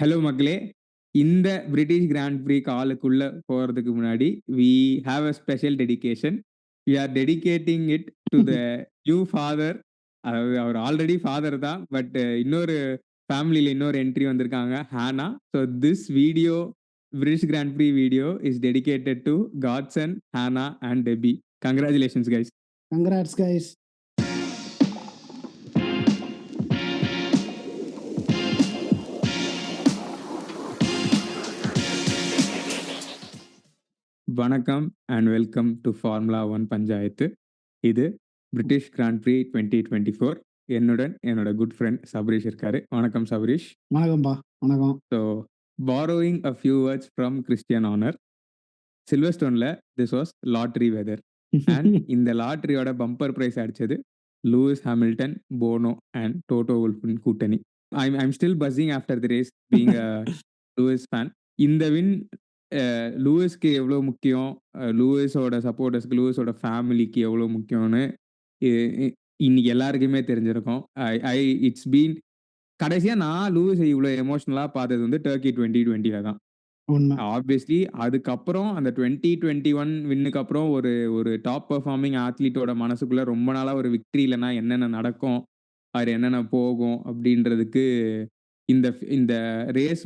Hello மக்களே! இந்த British Grand pre காலுக்குள்ள போறதுக்கு முன்னாடி, we have a special dedication. We are dedicating it to the new father. அதாவது அவர் ஆல்ரெடி ஃபாதர் தான். பட் இன்னொரு ஃபேமிலில இன்னொரு என்ட்ரி வந்திருக்காங்க. Hana. So this video British Grand Prix video is dedicated to Godson, Hana and Debbie. Congratulations guys. Congrats, guys. வணக்கம் and welcome to Formula 1 Panchayat. இது British Grand pre 2024. என்னுடன் என்னோட குட் ஃப்ரெண்ட் சபரீஷ் இருக்காரு. வணக்கம் சபரீஷ். வணக்கம்பா. வணக்கம். So borrowing a few words from Christian Horner, சில்வர்ஸ்டோன்ல this was lottery weather. And இந்த லாட்டரியோட பம்பர் பிரைஸ் அடிச்சது Lewis Hamilton, Bono and Toto வுல்ஃபின் கூட்டணி. I'm still buzzing after the race being a Lewis fan. இந்த வின் லூயிஸ்க்கு எவ்வளோ முக்கியம், லூயிஸோட சப்போர்ட்டர்ஸ்க்கு, லூயிஸோட ஃபேமிலிக்கு எவ்வளோ முக்கியம்னு இன்னைக்கு எல்லாருக்குமே தெரிஞ்சிருக்கும். ஐ இட்ஸ் பீன் கடைசியா நான் லூயிஸ் இவ்வளோ எமோஷனலா பார்த்தது வந்து டர்க்கி 2020 தான். ஆப்வியஸ்லி அதுக்கப்புறம் அந்த 2021 வின்னுக்கு அப்புறம் ஒரு ஒரு டாப் பெர்ஃபார்மிங் ஆத்லீட்டோட மனசுக்குள்ள ரொம்ப நாளா ஒரு விக்டரி இல்லைன்னா என்னென்ன நடக்கும், அது என்னென்ன போகும் அப்படின்றதுக்கு இந்த இந்த ரேஸ்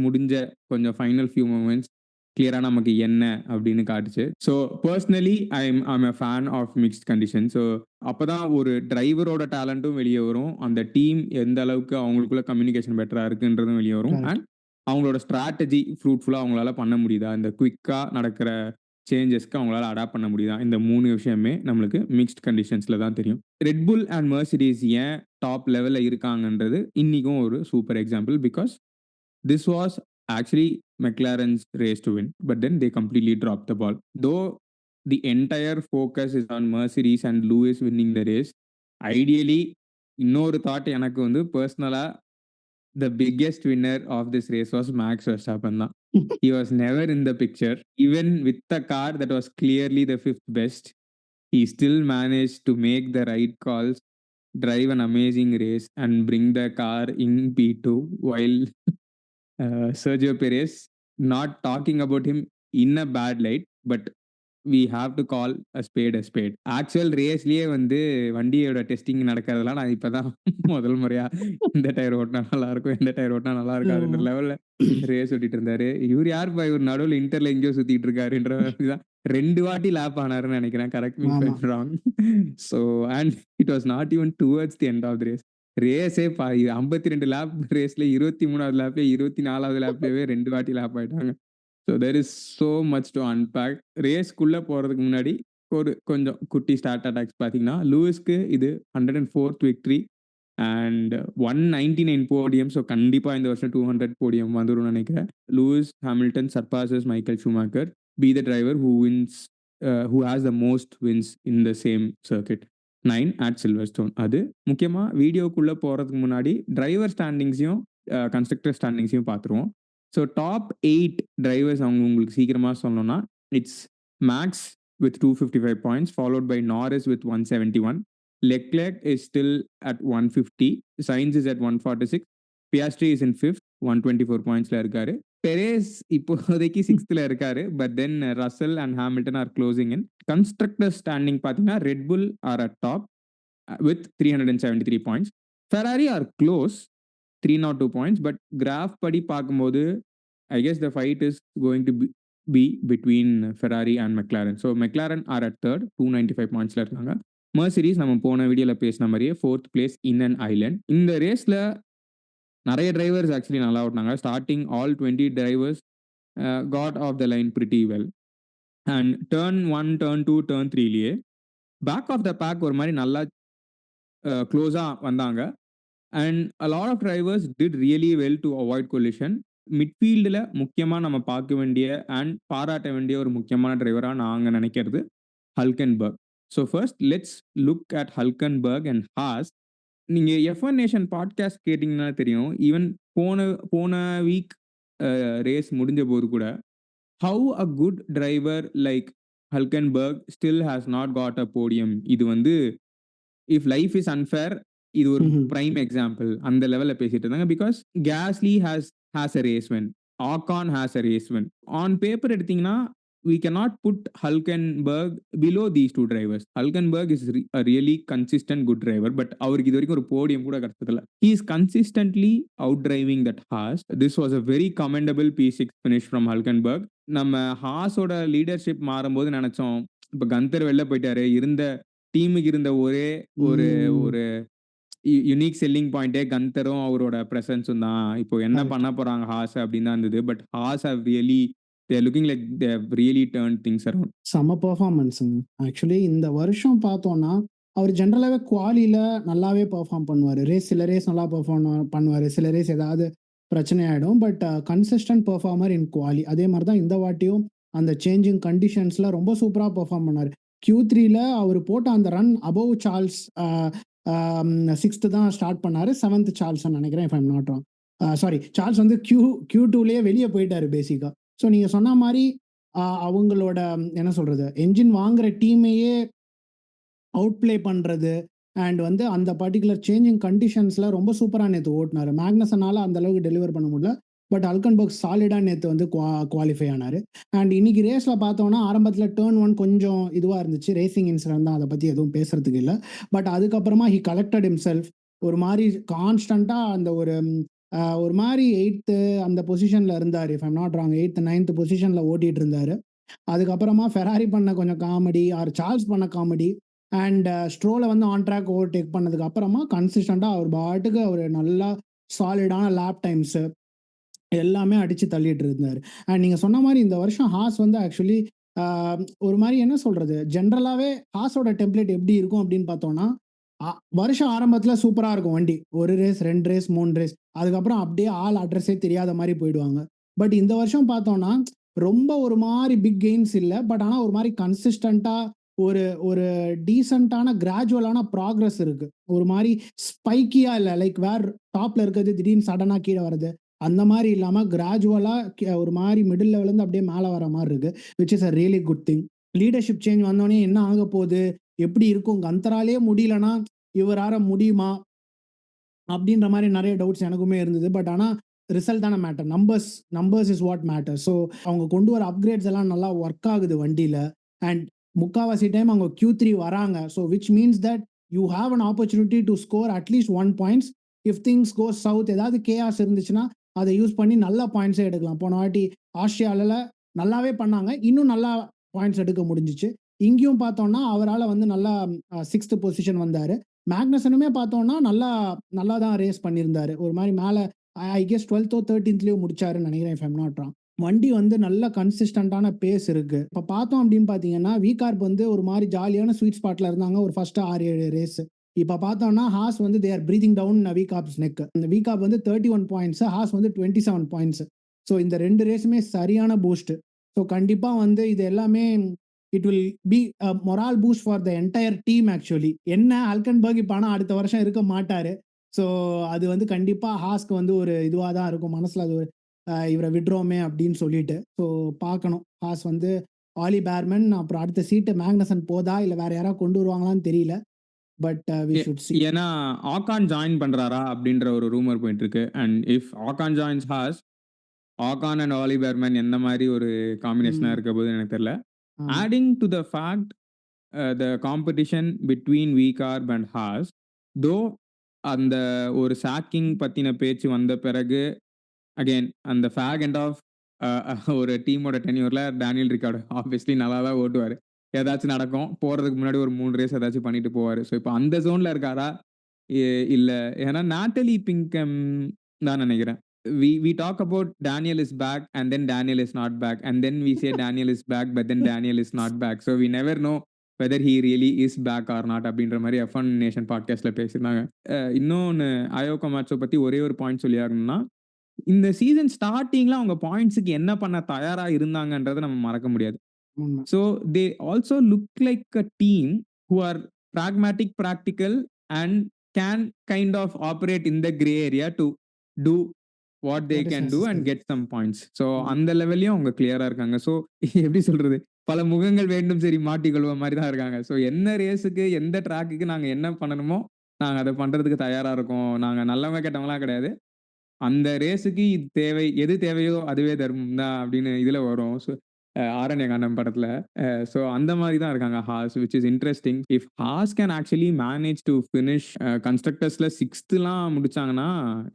முடிஞ்ச கொஞ்சம் ஃபைனல் ஃபியூ மூமெண்ட்ஸ் கிளியரா நமக்கு என்ன அப்படின்னு காட்டுச்சு. So personally I'm a fan of mixed condition. So அப்போதான் ஒரு டிரைவரோட டேலண்ட்டும் வெளியே வரும், அந்த டீம் எந்த அளவுக்கு அவங்களுக்குள்ள கம்யூனிகேஷன் பெட்டரா இருக்குன்றதும் வெளியே வரும், அண்ட் அவங்களோட ஸ்ட்ராட்டஜி ஃப்ரூட்ஃபுல்லாக அவங்களால பண்ண முடியுதா, இந்த குயிக்காக நடக்கிற சேஞ்சஸ்க்கு அவங்களால அடாப்ட் பண்ண முடியுதா, இந்த 3 விஷயமே நம்மளுக்கு மிக்ஸ்ட் கண்டிஷன்ஸில் தான் தெரியும். ரெட்புல் அண்ட் மெர்சிடிஸ் ஏன் டாப் லெவலில் இருக்காங்கன்றது இன்னைக்கும் ஒரு super example. Because this was actually McLaren's race to win, but then they completely drop the ball. Though the entire focus is on Mercedes and Lewis winning the race. Ideally இன்னொரு thought எனக்கு வந்து பர்சனலாக the biggest winner of this race was Max Verstappen. He was never in the picture. Even with the car that was clearly the 5th best, he still managed to make the right calls, drive an amazing race, and bring the car in P2, while Sergio Perez, not talking about him in a bad light, but we have to call a spade a spade. Actual ரேஸ்லயே வந்து வண்டியோட testing நடக்கிறதெல்லாம் நான் இப்பதான் முதல் முறையா இந்த tyre ஓட்டினா நல்லா இருக்கும், இந்த டயர் ஓட்டினா நல்லா இருக்காதுன்ற லெவல்ல ரேஸ் ஓட்டிட்டு இருந்தாரு. இவர் யாருப்பா இவர் நடுவில் இன்டர்ல எங்கேயோ சுத்திட்டு இருக்காருன்ற தான் 2 வாட்டி லேப் ஆனாருன்னு நினைக்கிறேன். Correct me if I'm wrong. So and it was not even towards the end of the race. ரேஸே 52 லேப் ரேஸ்ல 23வது லேப்ல 24வது லேப்லயே 2 வாட்டி லேப் ஆயிட்டாங்க. So there is so much to unpack. ரேஸ்க்குள்ளே போகிறதுக்கு முன்னாடி ஒரு கொஞ்சம் குட்டி ஸ்டார்ட் அட்டாக்ஸ் பார்த்தீங்கன்னா, லூயிஸ்க்கு இது 104th victory and 199 podium. So கண்டிப்பாக இந்த வருஷம் 200 போடியம் வந்துடும் நினைக்கிறேன். Lewis Hamilton surpasses Michael Schumacher, be the driver who has the most wins in the same circuit, 9 at Silverstone. அது முக்கியமாக வீடியோக்குள்ளே போகிறதுக்கு முன்னாடி டிரைவர் ஸ்டாண்டிங்ஸையும் கன்ஸ்ட்ரக்டர் ஸ்டாண்டிங்ஸையும் பார்த்துருவோம். ஸோ டாப் 8 டிரைவர்ஸ் அவங்க உங்களுக்கு சீக்கிரமாக சொல்லணும்னா, it's maths with 255 points, followed by Norris with 171. Leclerc is still at 150. Sainz is at 146. Piastri is in 5th, 124 pointsல இருக்காரு. பெரேஸ் இப்போதைக்கு 6th இருக்காரு. But then Russell and Hamilton are closing in. Constructor standing பார்த்தீங்கன்னா Red Bull are at top with 373 points. Ferrari are close, 302 points. But graph படி பார்க்கும்போது I guess the fight is going to be between Ferrari and McLaren. So McLaren are at third, 295 pointsல இருக்காங்க. Mercedes நம்ம போன வீடியோல பேசின மாதிரியே 4th place in an island. இந்த ரேஸ்ல நிறைய டிரைவர்ஸ் ஆக்சுவலி நல்லா ஓட்டினாங்க. Starting all 20 drivers got off the line pretty well. And turn 1, turn 2, turn 3லயே பேக் ஆஃப் த பேக் ஒரு மாதிரி நல்லா க்ளோஸாக வந்தாங்க. And a lot of drivers did really well to avoid collision. மிட்ஃபீல்டில் முக்கியமாக நம்ம பார்க்க வேண்டிய அண்ட் பாராட்ட வேண்டிய ஒரு முக்கியமான டிரைவராக நாங்கள் நினைக்கிறது Hulkenberg. So first let's look at Hulkenberg and Haas. நீங்கள் F1 நேஷன் பாட்காஸ்ட் கேட்டிங்கன்னா தெரியும், ஈவன் போன வீக் ரேஸ் முடிஞ்ச போது கூட how a good driver like Hulkenberg still has not got a podium. இது வந்து இஃப் லைஃப் இஸ் அன்ஃபேர், இது ஒரு ம்ஹ்ம். Prime example. அந்த லெவல்ல பேசிட்டு இருந்தாங்க. Because Gasly has a race win. Ocon has a race win. On paper எடுத்தீங்கன்னா we cannot put Hulkenberg below these two drivers. Hulkenberg is a really consistent good driver, but அவருக்கு இது வரைக்கும் ஒரு podium கூட கிடைச்சதில்ல. He is consistently outdriving that Haas. This was a very commendable P6 finish from Hulkenberg. நம்ம ஹாஸோட leadership மாறும்போது நினைச்சோம், இப்ப கந்தர் வெளில போயிட்டாரு, இருந்த டீமுக்கு இருந்த ஒரே ஒரு ஒரு யுனிக் செல்லிங் பாயிண்டே கந்தரும் அவரோட பிரசன்ஸும் தான். இப்போ என்ன Correct. பண்ண போறாங்க ஹாஸ் அப்படின்னு தான் இருந்தது. But Haas have really they are looking like they have really turn things around. செம்ம பெர்ஃபார்மன்ஸுங்க. ஆக்சுவலி இந்த வருஷம் பார்த்தோம்னா, அவர் ஜெனரலாவே குவாலில நல்லாவே பெர்ஃபார்ம் பண்ணுவாரு. சில ரேஸ் நல்லா பெர்ஃபார்ம் பண்ணுவாரு. சில ரேஸ் ஏதாவது பிரச்சனை ஆயிடும். பட் கன்சிஸ்டன்ட் பெர்ஃபார்மர் இன் குவாலி. அதே மாரி தான் இந்த வாட்டியும் அந்த சேஞ்சிங் கண்டிஷன்ஸ்ல ரொம்ப சூப்பரா பெர்ஃபார்ம் பண்ணாரு. Q3ல அவர் போட்ட அந்த ரன் அபோவ் சார்ல்ஸ் 6த் தான் ஸ்டார்ட் பண்ணாரு. 7th சார்ல்ஸ்ன்னு நெனைக்கிறேன் if I am not wrong. Sorry Charles வந்து Q2லயே வெளிய போயிட்டாரு பேசிக்கா. ஸோ நீங்க சொன்ன மாரி அவங்களோட என்ன சொல்றது? என்ஜின் வாங்குற டீமையே அவுட் ப்ளே பண்றது அண்ட் வந்து அந்த பர்ட்டிகுலர் சேஞ்சிங் கண்டிஷன்ஸ்ல ரொம்ப சூப்பரா நேத்து ஓட்டுனாரு. மேக்னஸனால அந்த அளவுக்கு டெலிவர் பண்ண முடியல. பட் ஹல்கன்பர்க் சாலிடா நேத்து வந்து குவாலிஃபை ஆனாரு. அண்ட் இன்னைக்கு ரேஸ்ல பார்த்தோம்னா ஆரம்பத்துல டர்ன் 1 கொஞ்சம் இதுவா இருந்துச்சு. ரேசிங் இன்சிடென்ட் தான். அத பத்தி எதுவும் பேசுறதுக்கு இல்ல. பட் அதுக்கப்புறமா ஹி கலெக்டட் ஹிம்செல்ஃப். ஒரு மாரி கான்ஸ்டன்ட்டா அந்த ஒரு மாரி 8த் அந்த பொசிஷன்ல இருந்தாரு. If I am not wrong 8த், 9த் பொசிஷன்ல ஓட்டிட்டு இருந்தாரு. அதுக்கப்புறமா ஃபெராரி பண்ண கொஞ்சம் காமெடி சார்ல்ஸ் பண்ண காமெடி அண்ட் ஸ்ட்ரோல வந்து ஆன் ட்ராக் ஓவர்டேக் பண்ணதுக்கு அப்புறமா கன்சிஸ்டண்டா அவர் பாட்டுக்கு அவர் நல்லா சாலிடான லேப் டைம்ஸ் எல்லாமே அடிச்சு தள்ளிட்டு இருந்தாரு. அண்ட் நீங்க சொன்ன மாரி இந்த வருஷம் ஹாஸ் வந்து ஆக்சுவலி ஒரு மாரி என்ன சொல்றது? ஜெனரலாவே ஹாஸோட டெம்ப்ளேட் எப்படி இருக்கும் அப்படின்னு பார்த்தோம்னா, அ வருஷம் ஆரம்பத்துல சூப்பரா இருக்கும் வண்டி. 1 ரேஸ், 2 ரேஸ், 3 ரேஸ். அதுக்கப்புறம் அப்படியே ஆள் அட்ரஸே தெரியாத மாரி போயிடுவாங்க. பட் இந்த வருஷம் பார்த்தோம்னா, ரொம்ப ஒரு மாரி பிக் கெயின்ஸ் இல்ல. பட் ஆனா ஒரு மாரி கன்சிஸ்டன்ட்டா ஒரு ஒரு டீசென்ட்டான கிராஜுவலான ப்ராக்ரஸ் இருக்கு. ஒரு மாரி ஸ்பைக்கியா இல்ல. லைக் டாப்ல இருக்கிறது திடீர்னு சடனா கீழ வரது. அந்த மாரி இல்லாம கிராஜுவலா ஒரு மாரி மிடில் லெவல்ல இருந்து அப்படியே மேல வர மாரி இருக்கு. Which is a really good thing. Leadership change வந்தோனே என்ன ஆகப்போது? எப்படி இருக்கும்? கந்தராலயே முடியலன்னா, இவரால முடியுமா? அப்படின்ற மாரி நெறைய டவுட்ஸ் எனக்குமே இருந்தது. பட் ஆனா ரிசல்ட் தான matter. Numbers is what matter. So அவங்க கொண்டு வர அப்கிரேட்ஸ் எல்லாம் நல்லா ஒர்க் ஆகுது வண்டியில. அண்ட் முக்காவாசி டைம் அவங்க Q3 வராங்க. So which means that you have an opportunity to score at least 1 points. If things goes south ஏதாவது கேஆர்ஸ் இருந்துச்சுன்னா, அத யூஸ் பண்ணி நல்ல பாயிண்ட்ஸே எடுக்கலாம். போன வாட்டி ஆஸ்திரேலியால நல்லாவே பண்ணாங்க. இன்னும் நல்லா பாயிண்ட்ஸ் எடுக்க முடிஞ்சுச்சு. இங்கேயும் பார்த்தோம்னா, அவரால வந்து நல்லா 6த் பொசிஷன் வந்தாரு. மேக்னஸனுமே பார்த்தோம்னா, நல்லா தான் ரேஸ் பண்ணியிருந்தாரு. ஒரு மாரி மேல ஐ கெஸ் 12தோ 13த்லயோ முடிச்சாருன்னு நெனைக்கிறேன் if I am not wrong. வண்டி வந்து நல்ல கன்சிஸ்டன்ட்டான பேஸ் இருக்கு. இப்ப பார்த்தோம் அப்படின்னு பார்த்தீங்கன்னா, விகார்ப் வந்து ஒரு மாரி ஜாலியான ஸ்வீட் ஸ்பாட்ல இருந்தாங்க ஒரு ஃபர்ஸ்ட் 6, 7 ரேஸ். இப்ப பார்த்தோம்னா, ஹாஸ் வந்து they are breathing down VCARB's neck. இந்த விகார்ப் வந்து 31 பாயிண்ட்ஸ், ஹாஸ் வந்து 27 பாயிண்ட்ஸ். ஸோ இந்த 2 ரேஸுமே சரியான பூஸ்ட். ஸோ கண்டிப்பா வந்து இது எல்லாமே it will be a morale boost for the entire team actually. என்ன ஹல்கன்பர்க் இப்ப ஆனா அடுத்த வருஷம் இருக்க மாட்டாரு. ஸோ அது வந்து கண்டிப்பா ஹாஸ்க்கு வந்து ஒரு இதுவா தான் இருக்கும். மனசுல அது ஒரு இவர விட்றோமே அப்படின்னு சொல்லிட்டு. ஸோ பார்க்கணும். ஹாஸ் வந்து ஆலி பேர்மன் அப்புறம் அடுத்த சீட்டு மேக்னசன் போதா? இல்ல வேற யாராவது கொண்டு வருவாங்களான்னு தெரியல. But we should see. ஏன்னா ஆகான் ஜாயின் பண்றாரா அப்படின்ற ஒரு ரூமர் போயிட்டு இருக்கு. And if Ocon joins Haas, Ocon and Ollie Bearman எந்த மாதிரி ஒரு காம்பினேஷனா ம். இருக்க போகுதுன்னு எனக்கு தெரியல. ஆமா. Adding to the fact the competition between VCarb and Haas, though அந்த ஒரு சாக்கிங் பத்தின பேச்சு வந்த பிறகு அகைன் அந்த ஃபேக் எண்ட் ஆஃப் ஒரு டீமோட டென்யூர்ல டேனியல் ரிக்கார்டு ஆப்வியஸ்லி நல்லா தான் ஓட்டுவார். ஏதாச்சும் நடக்கும் போறதுக்கு முன்னாடி ஒரு 3 ரேஸ் ஏதாச்சும் பண்ணிட்டு போவார். ஸோ இப்போ அந்த ஜோன்ல இருக்காரா இல்ல? ஏன்னா நாட்டலி பிங்கம் தான் நினைக்கிறேன். we talk about Daniel is back and then Daniel is not back and then we say Daniel is back but then Daniel is not back, so we never know whether he really is back or not அப்படின்ற மாதிரி F1 nation பாட்காஸ்ட்ல பேசியிருந்தாங்க. இன்னொன்னு அயோகோ மேட்சோ பத்தி ஒரே ஒரு point சொல்லி ஆகணும்னா, இந்த சீசன் ஸ்டார்டிங்ல அவங்க பாயிண்ட்ஸுக்கு என்ன பண்ண தயாரா இருந்தாங்கன்றதை நம்ம மறக்க முடியாது. உண்ம. So they also look like a team who are pragmatic, practical and can kind of operate in the gray area to do what they what is can do and necessary. get some points. So ம். அந்த லெவல்லையும் அவங்க கிளியரா இருக்காங்க. So எப்படி சொல்றது, பல முகங்கள் வேண்டும் சரி மாட்டிக்கொள்வ மாதிரி தான் இருக்காங்க. ஸோ என்ன ரேஸுக்கு எந்த ட்ராக்குக்கு நாங்கள் என்ன பண்ணணுமோ நாங்க அத பண்றதுக்கு தயாரா இருக்கோம். நாங்க நல்லவங்க கெட்டவங்கலாம் கிடையாது. அந்த ரேஸுக்கு இது தேவை. எது தேவையோ அதுவே தர்மம் தான் அப்படின்னு இதுல வரும். ஸோ ஆரண்யகாண்டம் படத்துல. ஸோ அந்த மாரி தான் இருக்காங்க Haas which is interesting. If Haas can actually manage to finish கன்ஸ்ட்ரக்டர்ஸ்ல 6த்லாம் முடிச்சாங்கன்னா,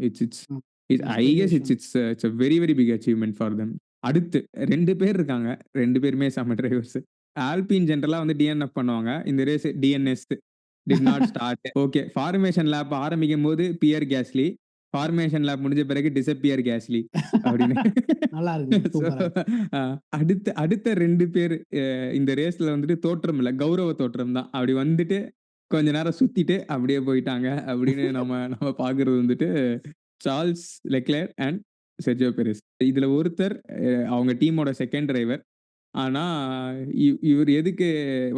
it's it's hmm. It I பெரிய கெஸ் விஷயம். It's a very very big achievement for them. அடுத்து 2 பேர் இருக்காங்க. 2 பேருமே செம்ம டிரைவர்ஸ். ஆல்பின் ஜெனரலா வந்து டிஎன்எஃப் பண்ணுவாங்க. இந்த race DNS did not start. Okay. Formation lab ஆரம்பிக்கும்போது பியர் கேஸ்லி. ஃபார்மேஷன் லேப் முடிஞ்ச பிறகு டிஸப்பியர் கேஸ்லி அப்படின்னு. நல்லா இருக்குங்க. ஸோ சூப்பரா இருக்கு. அடுத்த அடுத்த 2 பேரு இந்த ரேஸ்ல வந்துட்டு தோற்றம் இல்ல. கௌரவ தோற்றம் தான். அப்படி வந்துட்டு கொஞ்ச நேரம் சுத்திட்டு அப்படியே போயிட்டாங்க அப்படின்னு நம்ம நம்ம பார்க்கிறது வந்துட்டு Charles Leclerc and Sergio Perez. இதுல ஒருத்தர் அவங்க டீமோட 2ண்ட் டிரைவர். ஆனா, இவரு எதுக்கு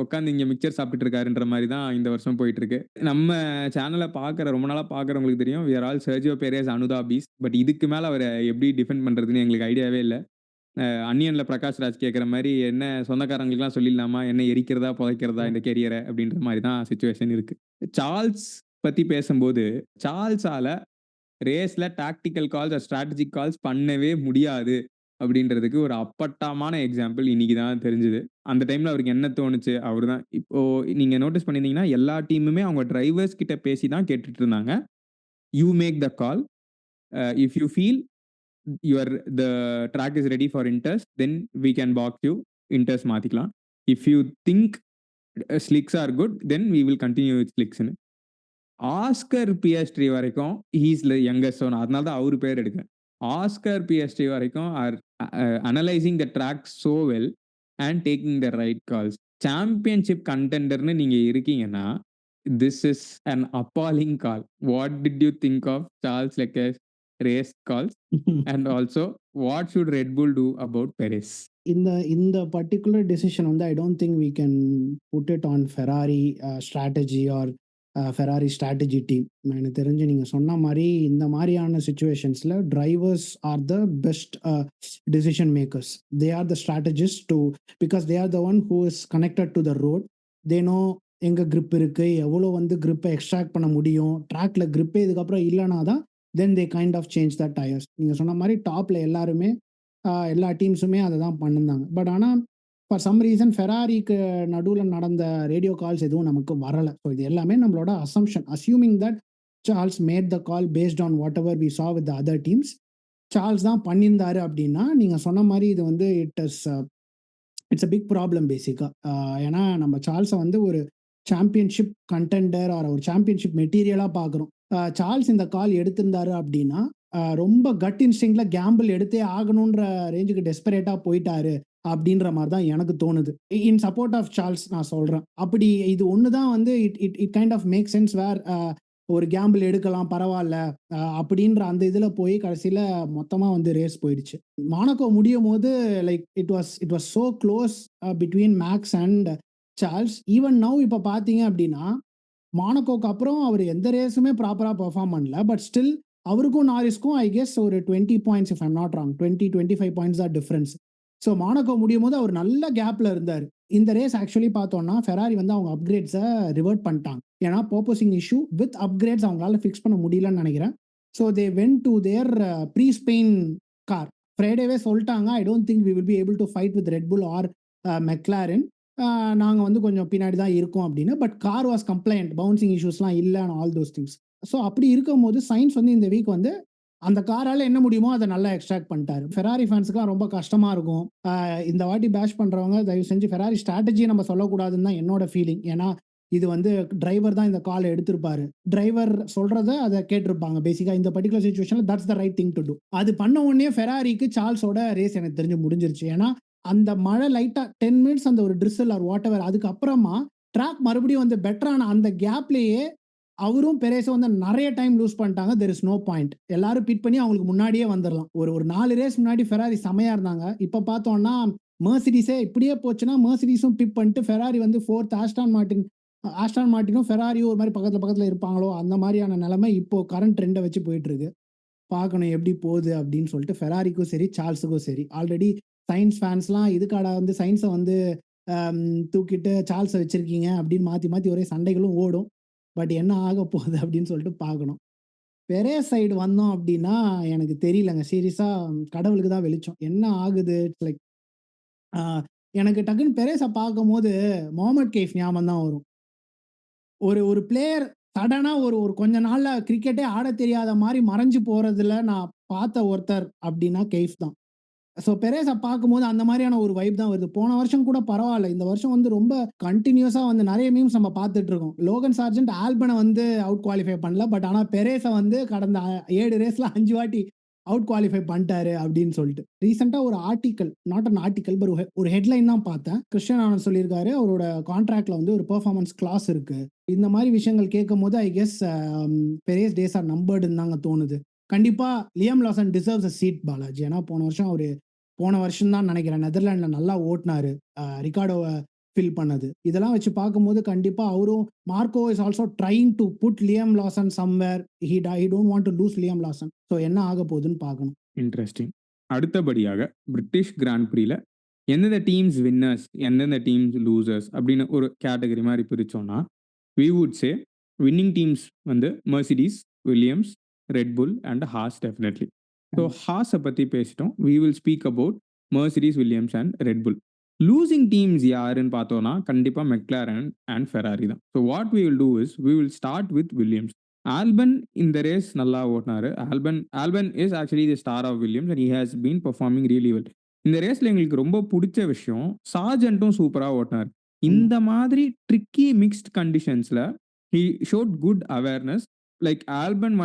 உட்கார்ந்து இங்க மிக்சர் சாப்பிட்டுட்டு இருக்காருன்ற மாரி தான் இந்த வருஷம் போயிட்டு இருக்கு. நம்ம சேனல பார்க்குற ரொம்ப நாளா பார்க்குறவங்களுக்கு தெரியும். We are all Sergio Perez அனுதாபிஸ். பட் இதுக்கு மேல அவர எப்படி டிஃபெண்ட் பண்றதுன்னு எங்களுக்கு ஐடியாவே இல்ல. அந்நியன்ல பிரகாஷ் ராஜ் கேட்கிற மாரி என்ன சொந்தக்காரங்களுக்குலாம் சொல்லிடலாமா? என்ன எரிக்கிறதா, புதைக்கிறதா இந்த கேரியர அப்படின்ற மாரி தான் சிச்சுவேஷன் இருக்கு. சார்ல்ஸ் பத்தி பேசும்போது, சார்ல்ஸால ரேஸ்ல டாக்டிக்கல் கால்ஸ், ஸ்ட்ராட்டஜிக் கால்ஸ் பண்ணவே முடியாது அப்படின்றதுக்கு ஒரு அப்பட்டமான எக்ஸாம்பிள் இன்னைக்கு தான் தெரிஞ்சது. அந்த டைம்ல அவருக்கு என்ன தோணுச்சு? அவரு தான் இப்போ நீங்க நோட்டீஸ் பண்ணியிருந்தீங்கன்னா, எல்லா டீமுமே அவங்க டிரைவர்ஸ் கிட்ட பேசி தான் கேட்டுட்டு இருந்தாங்க. You make the call. If you feel your the track is ready for inters, then we can box you. Inters மாத்திக்கலாம். If you think slicks are good, then we will continue with ஸ்லிக்ஸ்ன்னு. Oscar Piastri வரைக்கும் he is the youngest. So நான் அதனால தான் அவரு பேர் எடுக்கிறேன். Oscar Piastri வரைக்கும் are analysing the track so well and taking the right calls. Championship கண்டெண்டர்னு நீங்க இருக்கீங்கன்னா, this is an appalling call. What did you think of Charles Leclerc's race calls? And also what should Red Bull do about Perez? இந்த இந்த particular decision வந்து I don't think we can put it on Ferrari strategy or Ferrari strategy team. எனக்கு தெரிஞ்சு நீங்க சொன்ன மாரி இந்த மாரியான சிச்சுவேஷன்ஸ்ல drivers are the best decision makers. They are the strategist too because they are the one who is connected to the road. They know எங்க grip இருக்கு, எவ்வளோ வந்து கிரிப்பை எக்ஸ்ட்ராக்ட் பண்ண முடியும். ட்ராக்ல கிரிப்பே இதுக்கப்புறம் இல்லைனா தான் then they kind of change the tyres. நீங்க சொன்ன மாரி டாப்ல எல்லாருமே எல்லா டீம்ஸுமே அதை தான் பண்ணிருந்தாங்க. பட் ஆனால் ஃபார் சம் ரீசன் ஃபெராரிக்கு நடுவில் நடந்த ரேடியோ கால்ஸ் எதுவும் நமக்கு வரலை. ஸோ இது எல்லாமே நம்மளோட assumption. Assuming that Charles made the call based on whatever we saw with the other teams. Charles தான் பண்ணியிருந்தாரு அப்படின்னா நீங்கள் சொன்ன மாதிரி இது வந்து இட்ஸ் அ பிக் ப்ராப்ளம் பேசிக்காக. ஏன்னா நம்ம சார்ல்ஸை வந்து ஒரு சாம்பியன்ஷிப் கண்டெண்டர் ஆர் ஒரு சாம்பியன்ஷிப் மெட்டீரியலாக பார்க்குறோம். சார்ல்ஸ் இந்த கால் எடுத்திருந்தாரு அப்படின்னா ரொம்ப கட் இன்ஸ்டிங்க்ல கேம்பிள் எடுத்தே ஆகணுன்ற ரேஞ்சுக்கு டெஸ்பரேட்டா போயிட்டாரு அப்படின்ற மாதிரி தான் எனக்கு தோணுது. இன் சப்போர்ட் ஆஃப் சார்ல்ஸ் நான் சொல்றேன். அப்படி இது ஒன்று தான் வந்து it it it kind of make sense where ஒரு கேம்பிள் எடுக்கலாம் பரவாயில்ல அப்படின்ற அந்த இதில் போய் கடைசியில் மொத்தமாக வந்து ரேஸ் போயிடுச்சு. மானக்கோ முடியும் போது like it was so close between Max and Charles. Even now இப்போ பார்த்தீங்க அப்படின்னா மானக்கோக்கு அப்புறம் அவர் எந்த ரேஸுமே ப்ராப்பராக பெர்ஃபார்ம் பண்ணல. பட் ஸ்டில் அவருக்கும் நாரிஸ்க்கும் ஐ கெஸ் ஒரு 20 points if I'm not wrong 25 points தான் டிஃபரன்ஸ். ஸோ மானக்கோ முடியும் போது அவர் நல்ல கேப்ல இருந்தார். இந்த ரேஸ் ஆக்சுவலி பார்த்தோம்னா ஃபெராரி வந்து அவங்க அப்கிரேட்ஸை ரிவர்ட் பண்ணிட்டாங்க. ஏன்னா பர்போசிங் இஷ்யூ வித் அப்கிரேட்ஸ் அவங்களால ஃபிக்ஸ் பண்ண முடியலன்னு நினைக்கிறேன். So they went to their pre Spain car. ஃப்ரைடேவே சொல்லிட்டாங்க I don't think we will be able to fight with Red Bull or McLaren. நாங்கள் வந்து கொஞ்சம் பின்னாடி தான் இருக்கோம் அப்படின்னு. But car was compliant, bouncing இஷ்யூஸ்லாம் இல்லை and all those things. So அப்படி இருக்கும்போது சைன்ஸ் வந்து இந்த வீக் வந்து அந்த காரால் என்ன முடியுமோ அதை நல்லா எக்ஸ்ட்ராக்ட் பண்ணிட்டாரு. ஃபெராரி ஃபேன்ஸுக்குலாம் ரொம்ப கஷ்டமாக இருக்கும். இந்த வாட்டி பேஷ் பண்ணுறவங்க தயவு செஞ்சு ஃபெராரி ஸ்ட்ராட்டஜியை நம்ம சொல்லக்கூடாதுன்னு தான் என்னோட ஃபீலிங். ஏன்னா இது வந்து டிரைவர் தான் இந்த காலை எடுத்திருப்பாரு. டிரைவர் சொல்றத அதை கேட்டிருப்பாங்க. பேசிக்கா இந்த பர்டிகுலர் சிச்சுவேஷன்ல that's the right thing to do. அது பண்ண உடனே ஃபெராரிக்கு சார்ல்ஸோட ரேஸ் எனக்கு தெரிஞ்சு முடிஞ்சிருச்சு. ஏன்னா அந்த மழை லைட்டா 10 மினிட்ஸ் அந்த ஒரு ட்ரிசல் ஆர் வாட் எவர் அதுக்கப்புறமா ட்ராக் மறுபடியும் வந்து பெட்டரான அந்த கேப்லேயே அவரும் பெரேஸும் வந்து நிறைய டைம் லூஸ் பண்ணிட்டாங்க. There is no point. எல்லாரும் பிட் பண்ணி அவங்களுக்கு முன்னாடியே வந்துடலாம். ஒரு 4 ரேஸ் முன்னாடி ஃபெராரி செமையா இருந்தாங்க. இப்போ பார்த்தோம்னா மெர்சிடிஸே இப்படியே போச்சுன்னா மெர்சிடிஸும் பிக் பண்ணிட்டு ஃபெராரி வந்து 4th ஆஸ்டான் மார்டினும் ஃபெராரியும் ஒரு மாதிரி பக்கத்தில் இருப்பாங்களோ அந்த மாதிரியான நிலைமை இப்போ கரண்ட் ட்ரெண்டை வச்சு போயிட்டு இருக்கு. பார்க்கணும் எப்படி போகுது அப்படின்னு சொல்லிட்டு ஃபெராரிக்கும் சரி சார்ல்ஸுக்கும் சரி. ஆல்ரெடி சயின்ஸ் ஃபேன்ஸ்லாம் இதுக்காடா வந்து சயின்ஸை வந்து தூக்கிட்டு சார்ல்ஸை வச்சிருக்கீங்க அப்படின்னு மாற்றி மாற்றி ஒரே சண்டைகளும் ஓடும். பட் என்ன ஆக போகுது அப்படின்னு சொல்லிட்டு பார்க்கணும். பெரேஸ் சைடு வந்தோம் அப்படின்னா, எனக்கு தெரியலங்க. சீரியஸா கடவுளுக்கு தான் வெளிச்சம். என்ன ஆகுது? இட்ஸ் லைக் ஆ எனக்கு டக்குன்னு பெரேஸ பார்க்கும்போது, முகமது கெய்ஃப் ஞாபகம் தான் வரும். ஒரு ஒரு பிளேயர் சடனா ஒரு ஒரு கொஞ்ச நாள்ல கிரிக்கெட்டே ஆடத் தெரியாத மாரி மறைஞ்சு போறதுல நான் பார்த்த ஒருத்தர் அப்படின்னா கெய்ஃப் தான். ஸோ பெரேஸ பார்க்கும்போது அந்த மாரியான ஒரு வைப் தான் வருது. போன வருஷம் கூட பரவால்ல. இந்த வருஷம் வந்து ரொம்ப கன்டினியூஸா வந்து நெறைய மீம்ஸ் நம்ம பார்த்துட்டு இருக்கோம். லோகன் சார்ஜன்ட் ஆல்பன வந்து அவுட் குவாலிஃபை பண்ணல. பட் ஆனா பெரேஸ வந்து கடந்த 7 ரேஸ்ல 5 வாட்டி அவுட் குவாலிஃபை பண்ணிட்டாரு அப்படின்னு சொல்லிட்டு. ரீசென்ட்டா ஒரு article, not an article but ஒரு ஹெட்லைன் தான் பார்த்தேன். கிறிஸ்டியானோ ரொனால்டோ சொல்லியிருக்காரு, அவரோட கான்ட்ராக்ட்ல வந்து ஒரு பெர்ஃபார்மன்ஸ் கிளாஸ் இருக்கு. இந்த மாரி விஷயங்கள் கேட்கும்போது I guess Perez days are நம்பர்டுன்னு தாங்க தோணுது. கண்டிப்பா Liam Lawson deserves a seat Balaji. ஏன்னா போன வருஷம் தான் நினைக்கிறேன் நெதர்லாண்ட்ல நல்லா ஓட்டுனாரு. ரிகார்டோவ ஃபில் பண்ணது. இதெல்லாம் வச்சு பார்க்கும்போது கண்டிப்பா அவரும் Marko is also trying to put Liam Lawson somewhere. He don't want to lose Liam Lawson. So என்ன ஆக போகுதுன்னு பார்க்கணும். இன்ட்ரஸ்டிங். அடுத்தபடியாக பிரிட்டிஷ் கிராண்ட் ப்ரீல எந்தெந்த டீம்ஸ் வின்னர்ஸ், எந்தெந்த டீம்ஸ் லூசர்ஸ் அப்படின்னு ஒரு கேட்டகரி மாரி பிரிச்சோம்னா, we would say winning teams வந்து Mercedes, Williams, Red Bull and Haas definitely. So ஹாஸ பத்தி பேசிட்டோம். We will speak about Mercedes, Williams and Red Bull. Losing teams யாருன்னு பார்த்தோம்னா, கண்டிப்பா மெக்லாரன் அண்ட் ஃபெராரி தான். So what we will do is we will start with Williams. Albon இந்த race நல்லா ஓட்டினாரு. Albon is actually the star of Williams and he has been performing really well. இந்த ரேஸ்ல எங்களுக்கு ரொம்ப புடிச்ச விஷயம், சார்ஜென்ட்டும் சூப்பரா ஓட்டினாரு. ஆமா. இந்த மாதிரி ட்ரிக்கி மிக்ஸ்ட் கண்டிஷன்ஸ்ல he showed good awareness. Like Albon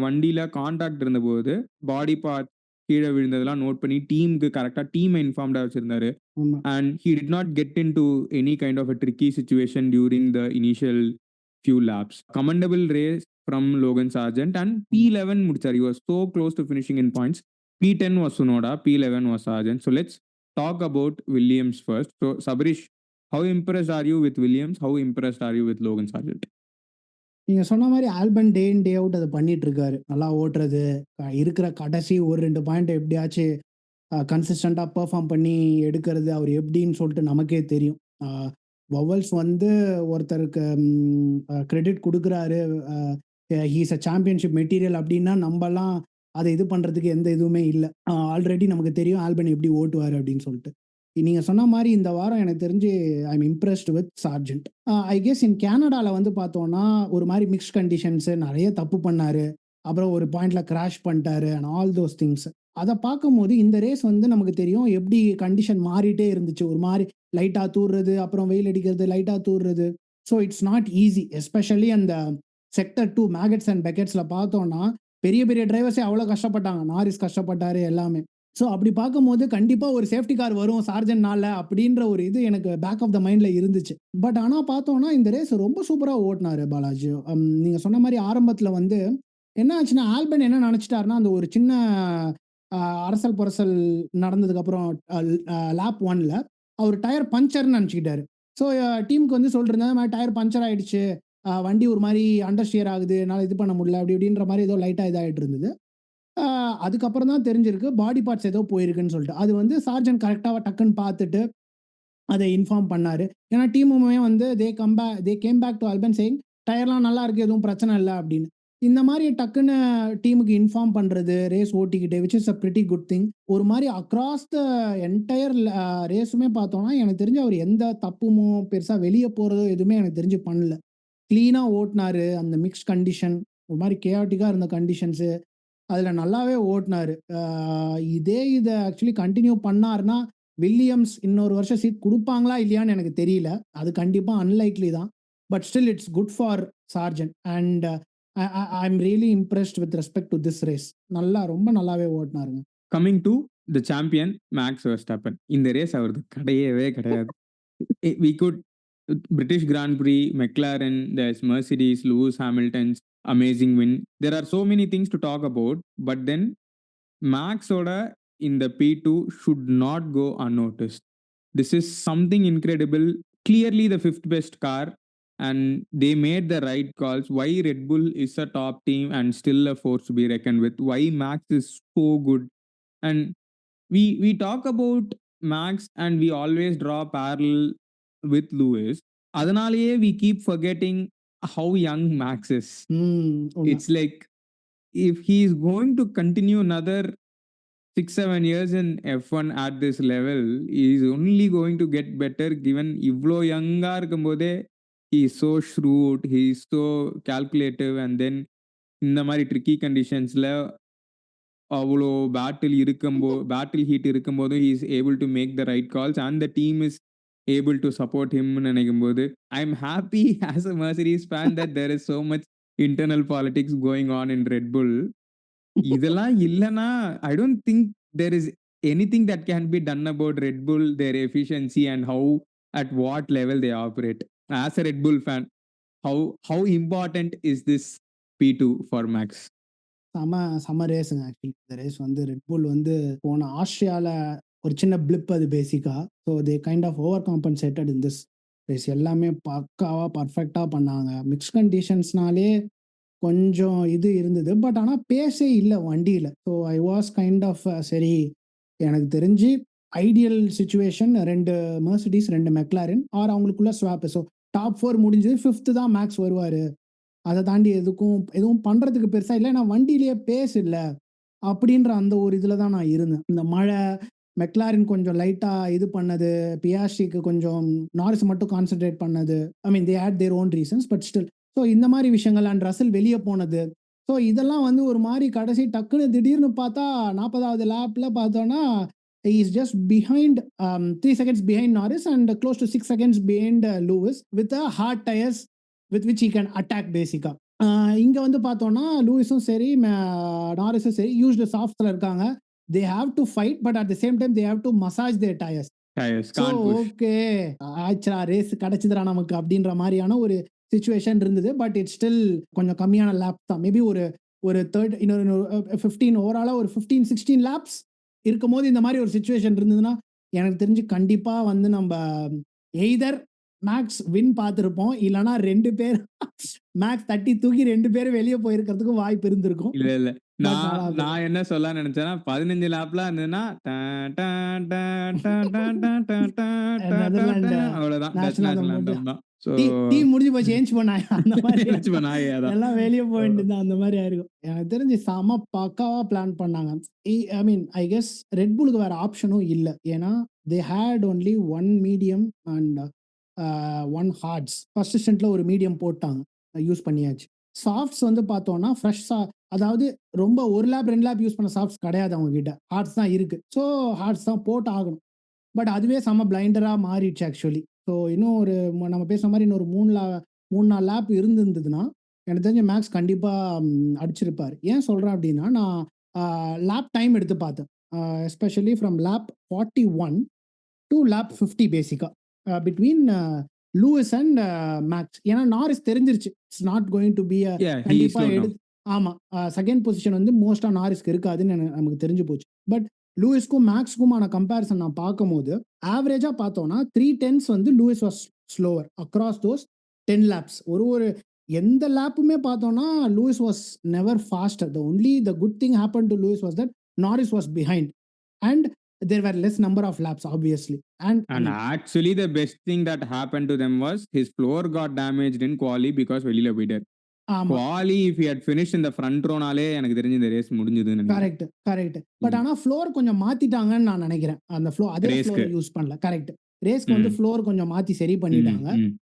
வண்டியில கான்டாக்ட் இருந்தபோது பாடி பார்ட் கீழே விழுந்ததெல்லாம் நோட் பண்ணி டீமுக்கு கரெக்டா டீமை இன்ஃபார்ம்டா வச்சிருந்தாரு. ஆமா. And he did not get into any kind of a tricky situation during the initial few laps. Commendable race from Logan Sargent and P11 முடிச்சார். He was so close to finishing in points. P10 was Sunoda, P11 was Sargent. So let's talk about Williams first. So Sabrish, how impressed are you with Williams? How impressed are you with Logan Sargent? நீங்க சொன்ன மாரி ஆல்பன் டே இன், day out அத பண்ணிட்டு இருக்காரு. நல்லா ஓட்டுறது, இருக்கிற கடைசி ஒரு 2 பாயிண்ட் எப்படியாச்சு கன்சிஸ்டன்ட்டா பெர்ஃபார்ம் பண்ணி எடுக்கிறது அவர் எப்படின்னு சொல்லிட்டு நமக்கே தெரியும். அ வவ்வல்ஸ் வந்து ஒருத்தருக்கு கிரெடிட் குடுக்குறாரு. He is a championship material அப்படின்னா, நம்பலாம் அத இது பண்றதுக்கு எந்த இதுவுமே இல்ல. ஆல்ரெடி நமக்கு தெரியும் ஆல்பன் எப்படி ஓட்டுவாரு அப்படின்னு சொல்லிட்டு. நீங்க சொன்ன மாரி இந்த வாரம் எனக்கு தெரிஞ்சு I am impressed with Sargeant. I guess in கேனடால வந்து பார்த்தோம்னா, ஒரு மாரி மிக்ஸ்ட் கண்டிஷன்ஸ் நெறைய தப்பு பண்ணாரு. அப்புறம் ஒரு பாயிண்ட்ல கிராஷ் பண்ணிட்டாரு அண்ட் ஆல் தோஸ் திங்ஸ். அத பார்க்கும்போது இந்த ரேஸ் வந்து நமக்கு தெரியும் எப்படி கண்டிஷன் மாறிட்டே இருந்துச்சு. ஒரு மாரி லைட்டா தூர்றது, அப்புறம் வெயில் அடிக்கிறது, லைட்டா தூர்றது. So it's not easy. Especially அந்த செக்டர் 2 மேகட்ஸ் அண்ட் பெக்கெட்ஸ்ல பார்த்தோம்னா, பெரிய பெரிய டிரைவர்ஸே அவ்வளோ கஷ்டப்பட்டாங்க. நாரிஸ் கஷ்டப்பட்டாரு எல்லாமே. ஸோ அப்படி பார்க்கும்போது கண்டிப்பா ஒரு சேஃப்டி கார் வரும் சார்ஜன்ட்னால அப்படின்ற ஒரு இது எனக்கு பேக் ஆஃப் த மைண்ட்ல இருந்துச்சு. பட் ஆனா பார்த்தோம்னா இந்த ரேஸ் ரொம்ப சூப்பரா ஓட்டுனாரு பாலாஜி. நீங்க சொன்ன மாரி ஆரம்பத்துல வந்து என்ன ஆச்சுன்னா, ஆல்பன் என்ன நெனச்சுட்டாருன்னா, அந்த ஒரு சின்ன அ அரசல் புரசல் நடந்ததுக்கப்புறம் லேப் 1ல அவரு டயர் பஞ்சர்ன்னு நெனச்சுக்கிட்டாரு. ஸோ டீமுக்கு வந்து சொல்லிருந்தேன், இந்த மாரி டயர் பஞ்சர் ஆயிடுச்சு. வண்டி ஒரு மாரி அண்டர் ஸ்டியர் ஆகுது. என்னால இது பண்ண முடியல. அப்படி இப்படின்ற மாரி ஏதோ லைட்டா இதாயிட்டு இருந்தது. ஆ அதுக்கப்புறம் தான் தெரிஞ்சிருக்கு. பாடி பார்ட்ஸ் ஏதோ போயிருக்குன்னு சொல்லிட்டு. அது வந்து சார்ஜென்ட் கரெக்ட்டா டக்குன்னு பார்த்துட்டு, அத இன்ஃபார்ம் பண்ணாரு. ஏன்னா டீமுமே வந்து they came back to Albon saying டயர்லாம் நல்லா இருக்கு. எதுவும் பிரச்சனை இல்ல அப்படின்னு. இந்த மாரி டக்குன்னு டீமுக்கு இன்ஃபார்ம் பண்றது, ரேஸ் ஓட்டிக்கிட்டு which is a pretty good thing. ஒரு மாரி அக்ராஸ் த என்டயர் ரேஸுமே பார்த்தோம்னா, எனக்கு தெரிஞ்சு அவர் எந்த தப்புமோ, பெருசா வெளிய போறதோ எதுவுமே எனக்கு தெரிஞ்சு பண்ணல. கிளீனா ஓட்டுனாரு. அந்த மிக்ஸ்ட் கண்டிஷன் ஒரு மாரி கேயாட்டிக்கா இருந்த கண்டிஷன்ஸ் அதுல நல்லாவே ஓட்டுனாரு. இத ஆக்சுவலி கன்டின்யூ பண்ணாருன்னா, வில்லியம்ஸ் இன்னொரு வருஷம் சீட் குடுப்பாங்களா? இல்லையான்னு எனக்கு தெரியல. அது கண்டிப்பா அன்லைக்லி தான். But still it's good for Sargeant and I am really impressed with respect to this race. ரொம்ப நல்லாவே ஓட்டுனாருங்க. Coming to the champion Max Verstappen. இந்த ரேஸ் அவரது கிடையவே கிடையாது. We could British Grand Prix, McLaren, there's Mercedes, Lewis Hamilton's amazing win. There are so many things to talk about, but then Max Oda in the P2 should not go unnoticed. This is something incredible. Clearly the fifth best car, and they made the right calls. Why Red Bull is a top team and still a force to be reckoned with. Why Max is so good. And we talk about Max and we always draw parallel with Lewis. அதனாலேயே we keep forgetting how young Max is. உண்ம. It's like if he is going to continue another 6-7 years in F1 at this level, he is only going to get better given இவ்ளோ யங்கா இருக்கும்போதே he is so shrewd, he is so calculative, and then இந்த மாதிரி tricky கண்டிஷன்ஸ்ல அவ்வளோ battle heat இருக்கும்போது he is able to make the right calls and the team is able to support him நினைக்கும் போது I'm happy as a Mercedes fan that there is so much internal politics going on in Red Bull. இதெல்லாம் இல்லனா I don't think there is anything that can be done about Red Bull, their efficiency and how at what level they operate. As a Red Bull fan, how important is this P2 for Max? செம ரேஸுங்க actually. இந்த race வந்து Red Bull வந்து போன ஆஸ்ட்ரியால ஒரு சின்ன blip அது பேசிக்கா. So they kind of over compensated in this race. எல்லாமே பக்காவா பர்ஃபெக்டா பண்ணாங்க. மிக்ஸ் கண்டிஷன்ஸ்னாலே கொஞ்சம் இது இருந்தது. பட் ஆனால் பேஸே இல்லை வண்டியில். So I was kind of சரி, எனக்கு தெரிஞ்சு ideal situation 2 Mercedes 2 McLaren are அவங்களுக்குள்ள ஸ்வாப். ஸோ டாப் 4 முடிஞ்சது, 5th தான் மேக்ஸ் வருவார். அதை தாண்டி எதுவும் பண்ணுறதுக்கு பெருசாக இல்லை. நான் வண்டியிலேயே பேஸ் இல்லை அப்படின்ற அந்த ஒரு இதில் தான் நான் இருந்தேன். இந்த மழை, மெக்லாரின் கொஞ்சம் லைட்டாக இது பண்ணது, பியாஸ்ட்ரிக்கு கொஞ்சம் நாரிஸ் மட்டும் கான்சென்ட்ரேட் பண்ணது. I mean they had their own reasons, but still so இந்த மாதிரி விஷயங்கள் அண்ட் ரசல் வெளியே போனது. ஸோ இதெல்லாம் வந்து ஒரு மாதிரி கடைசி டக்குன்னு திடீர்னு பார்த்தா 40வது லேப்பில் பார்த்தோன்னா is just behind 3 seconds behind Norris and close to 6 seconds behind Lewis with a hard tires with which he can attack பேசிக்கா. இங்கே வந்து பார்த்தோன்னா லூயிஸும் சரி நாரிஸும் சரி யூஸ்டு சாஃப்ட்ஸில் இருக்காங்க. they have to fight but at the same time they have to massage their tires. So okay ஆச்சா race கிடைச்சதுரா நமக்கு அப்படின்ற மாதிரியான ஒரு சிச்சுவேஷன் இருந்தது. பட் இட்ஸ் ஸ்டில் கொஞ்சம் கம்மியான லேப் தான். மேபி ஒரு தேர்ட் இன்னொரு 15 ஓவராலாக ஒரு 15-16 லேப்ஸ் இருக்கும் போது இந்த மாதிரி ஒரு சுச்சுவேஷன் இருந்ததுன்னா எனக்கு தெரிஞ்சு கண்டிப்பாக வந்து நம்ம எய்தர் மேக்ஸ் வின் பார்த்துருப்போம், இல்லைனா 2 பேர் மேக்ஸ் தட்டி தூக்கி 2 பேரும் வெளியே போயிருக்கிறதுக்கும் வாய்ப்பு இருந்திருக்கும். இல்ல நான் என்ன சொல்ல நினைச்சேன்னா 15 லேப்லாம் இருந்ததுன்னா அவ்வளவுதான். டீம் முடிஞ்சு போய் சேஞ்ச் பண்ணாங்க அந்த மாதிரி எல்லாம் வெளியே போயிட்டு அந்த மாதிரி ஆயிருக்கும். எனக்கு தெரிஞ்சு செம பக்காவா பிளான் பண்ணாங்க. ஐ மீன் ஐ கெஸ் ரெட் புல்லுக்கு வேற ஆப்ஷனும் இல்லை. ஏன்னா they had only 1 medium and 1 hards. First ஸ்டண்ட்ல ஒரு மீடியம் போட்டாங்க, யூஸ் பண்ணியாச்சு. சாஃப்ட்ஸ் வந்து பார்த்தோம்னா ஃப்ரெஷ்ஷா, அதாவது ரொம்ப 1 லேப் 2 லேப் யூஸ் பண்ண சாஃப்ட்ஸ் கிடையாது அவங்க கிட்ட, ஹார்ட்ஸ் தான் இருக்கு. ஸோ ஹார்ட்ஸ் தான் போட்டு ஆகணும். பட் அதுவே செம பிளைண்டராக மாறிடுச்சு ஆக்சுவலி. ஸோ இன்னும் ஒரு நம்ம பேசுகிற மாதிரி இன்னொரு 3-4 லேப் இருந்ததுன்னா எனக்கு தெரிஞ்ச மேக்ஸ் கண்டிப்பாக அடிச்சிருப்பார். ஏன் சொல்கிறேன் அப்படின்னா, நான் லேப் டைம் எடுத்து பார்த்தேன். Especially from lap 41 to lap 50 பேசிக்காக பிட்வீன் லூயிஸ் அண்ட் மேக்ஸ். ஏன்னா நாரிஸ் தெரிஞ்சிருச்சு it's not going to be கண்டிப்பாக ஆமாம் செகண்ட் பொசிஷன் வந்து மோஸ்ட்டாக நாரிஸ்க்கு இருக்காதுன்னு நமக்கு தெரிஞ்சு போச்சு. பட் லூயிஸ்க்கும் மேக்ஸ்க்குமான கம்பேரிசன் நான் பார்க்கும்போது ஆவரேஜாக பார்த்தோன்னா 3 tenths வந்து Lewis was slower across those 10 laps. ஒரு எந்த லேப்புமே பார்த்தோன்னா Lewis was never faster. The good thing happen to Lewis was that Norris was behind and there were less number of laps obviously. And actually the best thing that happened to them was his floor got damaged in quali because வெளியில போயிட்டார். quali if he had finished in the front row நாலே எனக்கு தெரிஞ்சு இந்த race முடிஞ்சதுன்னு. Correct. But ஆனா floor கொஞ்சம் மாத்திட்டாங்கன்னு நான் நினைக்கிறேன். அந்த ஃப்ளோர் அதே ஃப்ளோர் யூஸ் பண்ணல. கரெக்ட். ரேஸ்க்கு வந்து ஃப்ளோர் கொஞ்சம் மாத்தி சரி பண்ணிட்டாங்க.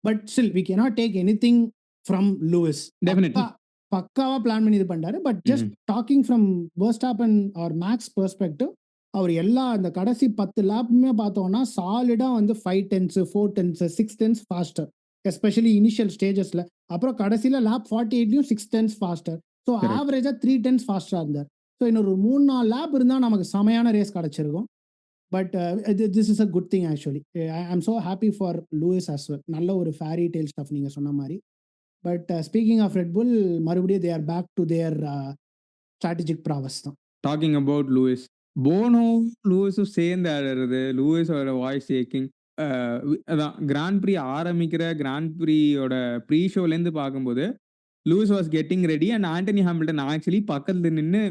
But still we cannot take anything from Lewis. Definitely பக்காவா பிளான் பண்ணி இது பண்ணிட்டாரு. But just talking from Verstappen or Max perspective, அவர் எல்லா அந்த கடைசி 10 லேப்புமே பார்த்தோம்னா சாலிடா வந்து 5 tenths 4 tenths 6 tenths faster, especially initial ஸ்டேஜஸ்ல. அப்புறம் கடைசியில் லேப் 48லையும் 6 tenths ஃபாஸ்டர். ஸோ ஆவரேஜா 3 tenths ஃபாஸ்டா இருந்தார். ஸோ இன்னொரு 3-4 லேப் இருந்தால் நமக்கு செமையான ரேஸ் கிடைச்சிருக்கும். But this is a good thing actually. I am so happy for Lewis as well. நல்ல ஒரு ஃபேரி டெய்ல் ஸ்டஃப் நீங்கள் சொன்ன மாதிரி. But speaking of Red Bull, மறுபடியும் they are back to their strategic prowess தான். Talking about Lewis, Bono லூயிஸும் சேர்ந்து ஆடுறது, லூயிஸோட வாய்ஸ் சேக்கிங், அதான் கிராண்ட் ப்ரீ ஆரம்பிக்கிற கிராண்ட் ப்ரீயோட ப்ரீ ஷோலேருந்து பார்க்கும்போது Lewis was getting ready and Anthony Hamilton actually பக்கத்துல நின்று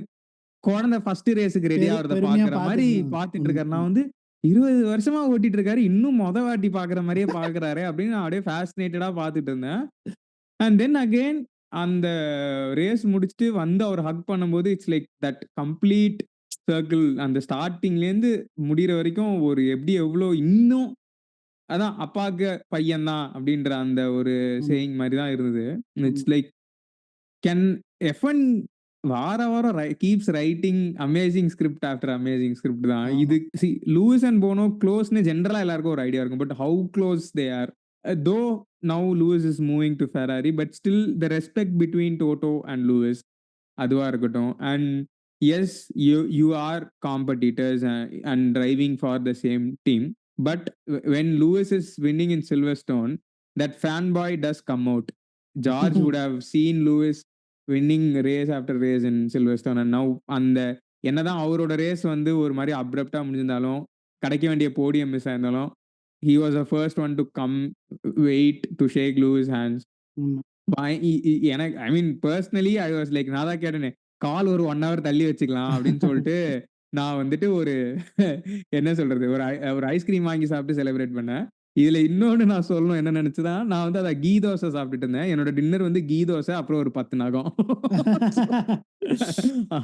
குழந்தை ஃபர்ஸ்ட் ரேஸுக்கு ரெடி ஆகிறத பாக்குற மாதிரி பார்த்துட்டு இருக்காரு. நான் வந்து 20 வருஷமா ஓட்டிட்டு இருக்காரு, இன்னும் வாட்டி பாக்குற மாதிரியே பாக்குறாரு அப்படின்னு நான் அப்படியே ஃபேசினேட்டடா பார்த்துட்டு இருந்தேன். அண்ட் தென் அகைன் அந்த ரேஸ் முடிச்சுட்டு வந்து அவர் ஹக் பண்ணும்போது it's like that complete circle அந்த ஸ்டார்ட்டிங்லேருந்து முடிகிற வரைக்கும் ஒரு எப்படி எவ்வளோ இன்னும் அதான் அப்பாவுக்கு பையன் தான் அப்படின்ற அந்த ஒரு ஆமா, சேயிங் மாதிரி தான் இருந்தது. ஆமா, இட்ஸ் லைக் கேன் எஃப்என் வார வாரம் keeps writing amazing script after amazing script தான். ஆமா. இது லூயிஸ் அண்ட் போனோ க்ளோஸ்னு ஜென்ரலா எல்லாருக்கும் ஒரு ஐடியா இருக்கும். But how close they are though now Lewis is moving to Ferrari but still the respect between Toto and Lewis அதுவா இருக்கட்டும். And as you are competitors and driving for the same team. But when Lewis is winning in Silverstone that fan boy does come out. George would have seen Lewis winning race after race in Silverstone and now அந்த என்னதான் அவரோட race வந்து ஒரு மாதிரி அப்ரப்டா முடிஞ்சிருந்தாலும் கிடைக்க வேண்டிய podium miss ஆயிருந்தாலும் he was the first one to come wait to shake Lewis hands. ம். எனக்கு ஐ மீன் பர்சனலி ஐ வாஸ் லைக் நான் தான் கேட்டேனே கால் ஒரு 1 hour தள்ளி வச்சுக்கலாம் அப்படின்னு சொல்லிட்டு நான் வந்துட்டு ஒரு என்ன சொல்றது ஒரு ஐஸ்கிரீம் வாங்கி சாப்பிட்டு செலிப்ரேட் பண்ணேன். இதுல இன்னொன்னு நான் சொல்லணும் என்ன நினைச்சுதான் நான் வந்து அதை கீ தோசை சாப்பிட்டுட்டு இருந்தேன். என்னோட டின்னர் வந்து கீ தோசை அப்புறம் ஒரு 10 நகம்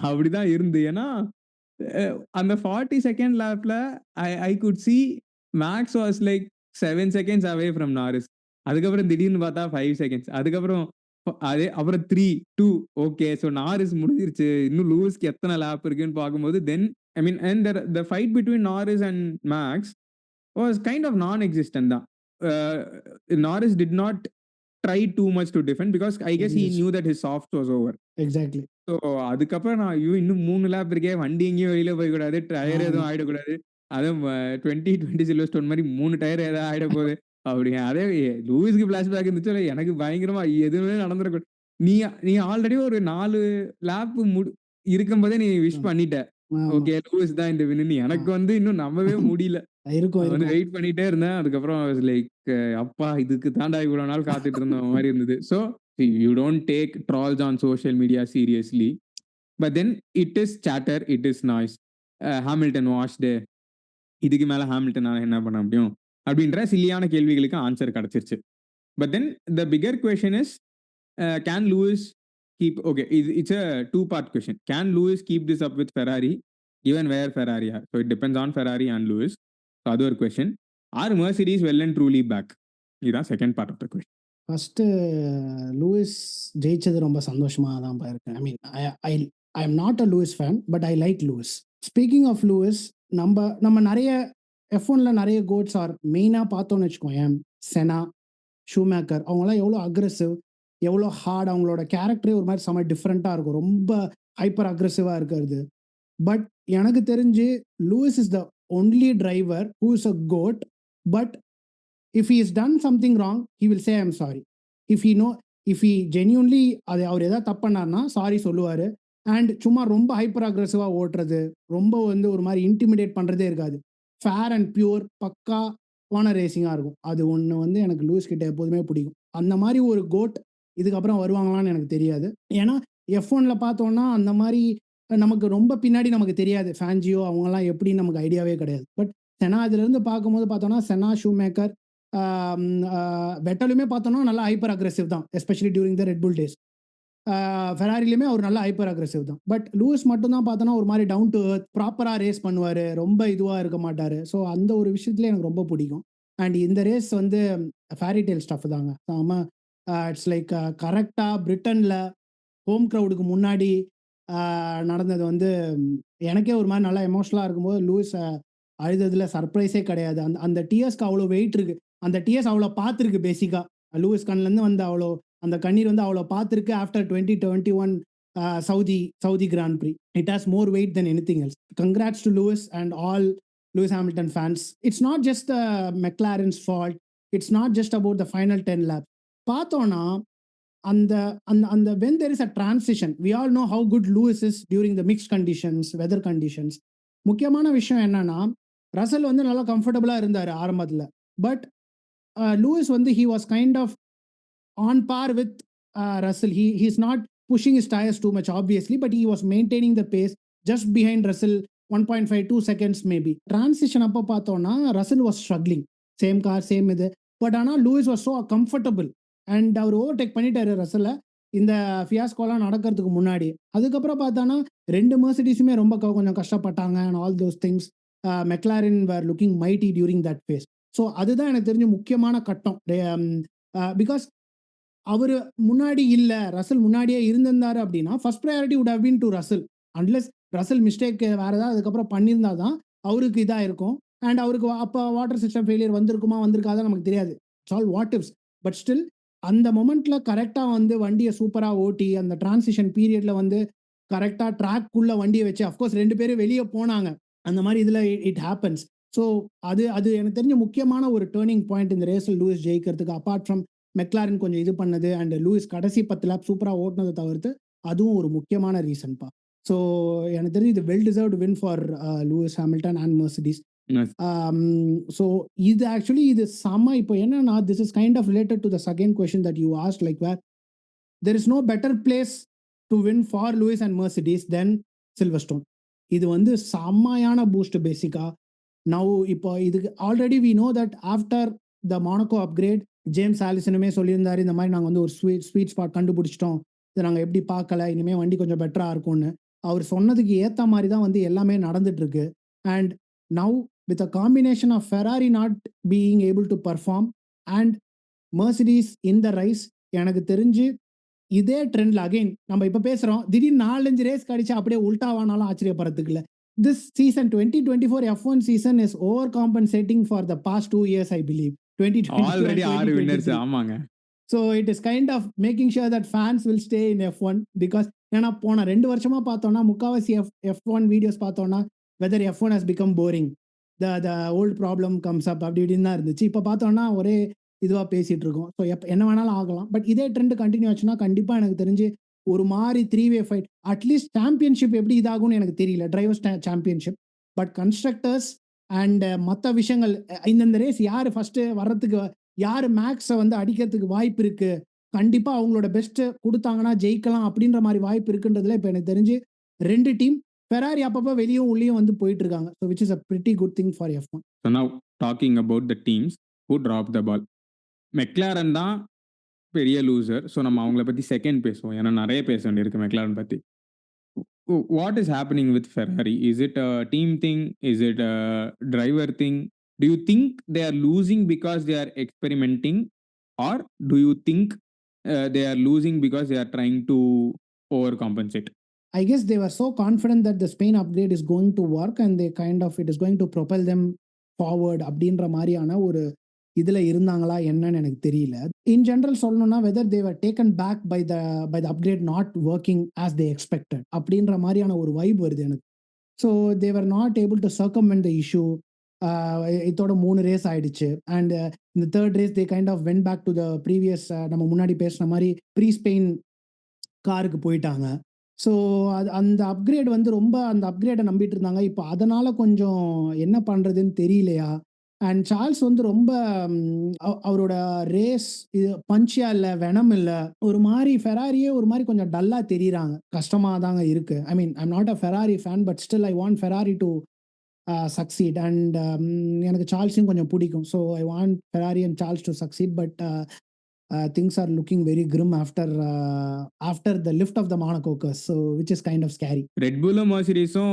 அப்படிதான் இருந்து. ஏன்னா அந்த 40 செகண்ட் லேப்ல I could see Max was like 7 seconds away from Norris. அதுக்கப்புறம் திடீர்னு பார்த்தா 5 செகண்ட்ஸ். அதுக்கப்புறம் அதே அப்புறம் 3, 2 ஓகே. ஸோ நாரிஸ் முடிஞ்சிருச்சு. இன்னும் லூயிஸ்க்கு எத்தனை லேப் இருக்குன்னு பார்க்கும்போது then I mean and the fight between Norris and Max was kind of non existent தான். Norris did not try too much to defend because I guess he knew that his soft was over. Exactly. So அதுக்கப்புறம் நான் ஐயோ இன்னும் 3 lab இருக்கே, வண்டி எங்கேயும் வெளியில போய்க்கூடாது, tyre எதுவும் ஆயிடக்கூடாது. அதுவும் 2020 சில்வர்ஸ்டோன் மாதிரி 3 டயர் ஏதாவது ஆயிட போகுது அப்படி. அதே லூயிஸ்க்கு ஃபிளாஷ்பேக் இருந்துச்சு, எனக்கு பயங்கரமா எதுவுமே நடந்துடக்கூடாது. நீ நீ ஆல்ரெடி ஒரு 4 லேப் இருக்கும்போதே நீ விஷ் பண்ணிட்ட. ஆமா. ஓகே லூயிஸ் தான் இந்த வின்னு. எனக்கு வந்து இன்னும் நம்பவே முடியல. இருக்கும், நான் வந்து இருக்கும். வெயிட் பண்ணிட்டே இருந்தேன். அதுக்கப்புறம் லைக் அப்பா இதுக்கு தாண்டா இவ்வளோ நாள் காத்துட்டு இருந்த மாதிரி இருந்தது. So you don't take trolls on social media seriously. But then it is chatter, it is noise. Hamilton washed, இதுக்கு மேல ஹாமில்டனால என்ன பண்ண முடியும் அப்படின்ற சில்லியான கேள்விகளுக்கு ஆன்சர் கிடைச்சிருச்சு. But then the bigger question is can Lewis keep okay it's a 2-part question. Can Lewis keep this up with Ferrari even where Ferrari are? So it depends on Ferrari and Lewis. So அது ஒரு question. Or Mercedes well and truly back? இதுதான் second part of the question. First Lewis ஜெயிச்சது ரொம்ப சந்தோஷமா தான் இருக்கேன். I mean I I am not a Lewis fan but I like Lewis. Speaking of Lewis, நம்ம நிறைய F1ல நிறைய கோட்ஸ் ஆர் மெயினாக பார்த்தோன்னு வச்சுக்கோயேன். செனா, ஷூமேக்கர் அவங்களாம் எவ்வளோ அக்ரெசிவ், எவ்வளோ ஹார்ட், அவங்களோட கேரக்டரே ஒரு மாதிரி செம டிஃப்ரெண்ட்டாக இருக்கும். ரொம்ப ஹைப்பர் அக்ரெசிவாக இருக்கிறது. பட் எனக்கு தெரிஞ்சு Lewis is the only driver who is a goat. But if he has done something wrong, he will say I'm sorry. If he genuinely அது அவர் ஏதாவது தப்பு பண்ணார்னா சாரி சொல்லுவார். அண்ட் சும்மா ரொம்ப ஹைப்பர் அக்ரெசிவாக ஓட்டுறது, ரொம்ப வந்து ஒரு மாதிரி இன்டிமிடேட் பண்ணுறதே இருக்காது. ஃபேர் அண்ட் பியூர் பக்காவான ரேசிங்காக இருக்கும். அது ஒன்று வந்து எனக்கு லூயிஸ் கிட்ட எப்போதுமே பிடிக்கும். அந்த மாதிரி ஒரு கோட் இதுக்கப்புறம் வருவாங்களான்னு எனக்கு தெரியாது. ஏன்னா F1ல பார்த்தோன்னா அந்த மாதிரி நமக்கு ரொம்ப பின்னாடி நமக்கு தெரியாது. ஃபேன்ஜியோ அவங்கெல்லாம் எப்படின்னு நமக்கு ஐடியாவே கிடையாது. பட் செனா இதுலேருந்து பார்க்கும்போது பார்த்தோன்னா செனா, ஷூமேக்கர், வெட்டலுமே பார்த்தோன்னா நல்லா ஹைப்பர் அக்ரெசிவ் தான், especially during the Red Bull days. ஃபெராரிலையுமே அவர் நல்லா ஹைப்பர் அக்ரெசிவ் தான். பட் லூயிஸ் மட்டும் தான் பார்த்தோன்னா ஒரு மாதிரி டவுன் டு எர்த், ப்ராப்பராக ரேஸ் பண்ணுவார், ரொம்ப இதுவாக இருக்க மாட்டார். ஸோ அந்த ஒரு விஷயத்துல எனக்கு ரொம்ப பிடிக்கும். அண்ட் இந்த ரேஸ் வந்து ஃபேரி டெயில் ஸ்டஃப் தாங்க. ஆமாம், இட்ஸ் லைக் கரெக்டாக பிரிட்டனில் ஹோம் க்ரௌடுக்கு முன்னாடி நடந்தது வந்து எனக்கே ஒரு மாதிரி நல்லா எமோஷனலாக இருக்கும்போது லூயிஸ் அழுததுல சர்ப்ரைஸே கிடையாது. அந்த அந்த டிஎஸ்க்கு அவ்வளோ வெயிட் இருக்கு. அந்த டிஎஸ் அவ்வளோ பார்த்துருக்கு. பேசிக்காக லூயிஸ் கண்லேருந்து வந்து அவ்வளோ அந்த கண்ணீர் வந்து அவ்வளோ பார்த்துருக்கு. After 2021 Saudi Grand Prix it has more weight then anything else. Congrats to Lewis and all Lewis Hamilton fans. It's not just the McLaren's fault, it's not just about the final 10 lap. பார்த்தோன்னா அந்த அந்த அந்த when there is a transition, we all know how good Lewis is during the mixed conditions, weather conditions. முக்கியமான விஷயம் என்னன்னா, Russell வந்து நல்லா கம்ஃபர்டபுளாக இருந்தார் ஆரம்பத்தில். பட் லூயிஸ் வந்து he was kind of on par with Russell. He's not pushing his tires too much obviously, but he was maintaining the pace just behind Russell 1.52 seconds maybe. Transition அப்போ பார்த்தோன்னா Russell was struggling. Same car same இது. But ஆனால் Lewis was so comfortable. And அவர் overtake பண்ணிட்டாரு ரசல. இந்த ஃபியாஸ்கோலாம் நடக்கிறதுக்கு முன்னாடி. அதுக்கப்புறம் பார்த்தான்னா 2 மெர்சிடிஸுமே ரொம்ப கொஞ்சம் கஷ்டப்பட்டாங்க and all those things. McLaren were looking mighty during that phase. So அதுதான் எனக்கு தெரிஞ்ச முக்கியமான கட்டம். பிகாஸ் அவரு முன்னாடி இல்ல, ரசல் முன்னாடியே இருந்திருந்தாரு அப்படின்னா, first priority would have been to Russell. Unless Russell mistake வேற ஏதாவது அதுக்கப்புறம் பண்ணியிருந்தா தான் அவருக்கு இதா இருக்கும். அண்ட் அவருக்கு அப்ப வாட்டர் சிஸ்டம் ஃபெயிலியர் வந்திருக்குமா, வந்திருக்காதா நமக்கு தெரியாது. It's all what ifs. But still அந்த மொமெண்ட்ல கரெக்ட்டா வந்து வண்டிய சூப்பரா ஓட்டி, அந்த டிரான்சிஷன் பீரியட்ல வந்து கரெக்ட்டா ட்ராக்குள்ள வண்டிய வச்சு, அஃப்கோர்ஸ் 2 பேரும் வெளிய போனாங்க. அந்த மாரி இதுல இட் ஹேப்பன்ஸ். ஸோ அது அது எனக்கு தெரிஞ்ச முக்கியமான ஒரு டர்னிங் பாயிண்ட் இந்த ரேஸ்ல லூயிஸ் ஜெயிக்கிறதுக்கு. அபார்ட் ஃப்ரம் மெக்லாரன் கொஞ்சம் இது பண்ணது அண்ட் லூயிஸ் கடைசி 10 லேப் சூப்பரா ஓட்டுனத தவிர்த்து, அதுவும் ஒரு முக்கியமான ரீசன்பா. ஸோ எனக்கு தெரிஞ்சு இது well deserved win for Lewis Hamilton and Mercedes. So இது ஆக்சுவலி இது செம்ம. இப்போ என்னன்னா, this is kind of related to the second question that you asked, like where there is no better place to win for Lewis and Mercedes then Silverstone. இது வந்து செம்மையான boost பேசிக்கா. Now இப்போ இதுக்கு already we know that after the Monaco upgrade, James ஆலிசனுமே சொல்லியிருந்தாரு, இந்த மாதிரி நாங்கள் வந்து ஒரு ஸ்வீட் ஸ்பாட் கண்டுபிடிச்சிட்டோம், இதை நாங்கள் எப்படி பார்க்கல, இனிமேல் வண்டி கொஞ்சம் பெட்டராக இருக்கும்னு. அவர் சொன்னதுக்கு ஏற்ற மாதிரி தான் வந்து எல்லாமே நடந்துட்டு இருக்கு. And now with a combination of Ferrari not being able to perform and Mercedes in the rise, எனக்கு தெரிஞ்சு இதே ட்ரெண்ட்ல அகைன் நம்ம இப்போ பேசுகிறோம், திடீர்னு 4-5 ரேஸ் கடிச்சு அப்படியே உல்டாவானாலும் ஆச்சரியப்படுறதுக்கு இல்லை. This season 2024 F1 season is overcompensating for the past 2 years, I believe. 2022 already and 6 winners. 2023. ஆமாங்க. So it is kind of making sure that fans will stay in F1 because ஏன்னா போன 2 வருஷமா பார்த்தோம்னா முக்காவாசி F1 வீடியோஸ் பார்த்தோம்னா whether F1 has become boring, the old problem comes up அப்படி இப்படின்னு தான் இருந்துச்சு. இப்போ பார்த்தோம்னா ஒரே இதுவாக பேசிட்டு இருக்கோம். ஸோ என்ன வேணாலும் ஆகலாம். பட் இதே ட்ரெண்ட் கண்டினியூ ஆச்சுன்னா கண்டிப்பாக எனக்கு தெரிஞ்சு ஒரு மாதிரி 3-வே ஃபைட், அட்லீஸ்ட் சாம்பியன்ஷிப் எப்படி இதாகும்னு எனக்கு தெரியல, drivers championship. But constructors and மற்ற விஷயங்கள், இந்தந்த ரேஸ் யார் ஃபர்ஸ்ட் வர்றதுக்கு, யார் மேக்ஸை வந்து அடிக்கிறதுக்கு வாய்ப்பு இருக்கு, கண்டிப்பா அவங்களோட பெஸ்ட் கொடுத்தாங்கன்னா ஜெயிக்கலாம் அப்படின்ற மாதிரி வாய்ப்பு இருக்குன்றதுல இப்போ எனக்கு தெரிஞ்சு 2 டீம் ஃபெராரி அப்பப்போ வெளியும் உள்ளேயும் வந்து போயிட்டு இருக்காங்க. So which is a pretty good thing for F1. So now talking about the teams who dropped the ball. McLaren தான் பெரிய லூசர். ஸோ நம்ம அவங்கள பற்றி செகண்ட் பேசுவோம், ஏன்னா நிறைய பேச வேண்டியிருக்கு மெக்லாரன் பற்றி. What is happening with Ferrari? Is it a team thing? Is it a driver thing? Do you think they are losing because they are experimenting, or do you think they are losing because they are trying to overcompensate? I guess they were so confident that the Spain upgrade is going to work and they kind of it is going to propel them forward அப்படின்ற மாதிரியான ஒரு இதுல இருந்தாங்களா என்னன்னு எனக்கு தெரியல. In general சொல்லணும்னா whether they were taken back by the upgrade not working as they expected அப்படின்ற மாதிரியான ஒரு வைப் வருது எனக்கு. So they were not able to circumvent the issue. இதோட 3 ரேஸ் ஆயிடுச்சு. அண்ட் இந்த third race they kind of went back to the previous, நம்ம முன்னாடி பேசின மாதிரி ப்ரீ ஸ்பெயின் காருக்கு போயிட்டாங்க. ஸோ அந்த அப்கிரேட் வந்து ரொம்ப அந்த அப்கிரேடை நம்பிட்டு இருந்தாங்க. இப்போ அதனால கொஞ்சம் என்ன பண்றதுன்னு தெரியலையா. அண்ட் சார்ல்ஸ் வந்து ரொம்ப அவரோட ரேஸ் இது பஞ்சியா இல்லை, வெனம் இல்லை, ஒரு மாதிரி ஃபெராரியே ஒரு மாதிரி கொஞ்சம் டல்லா தெரியுறாங்க. கஷ்டமா தாங்க இருக்கு. I mean I'm not a Ferrari fan, but still I want Ferrari to succeed. And எனக்கு சார்ல்ஸையும் கொஞ்சம் பிடிக்கும். So I want Ferrari and Charles to succeed. But things are looking very grim after the lift of the Monaco curse, so which is kind of scary. Red Bull Mercedesum,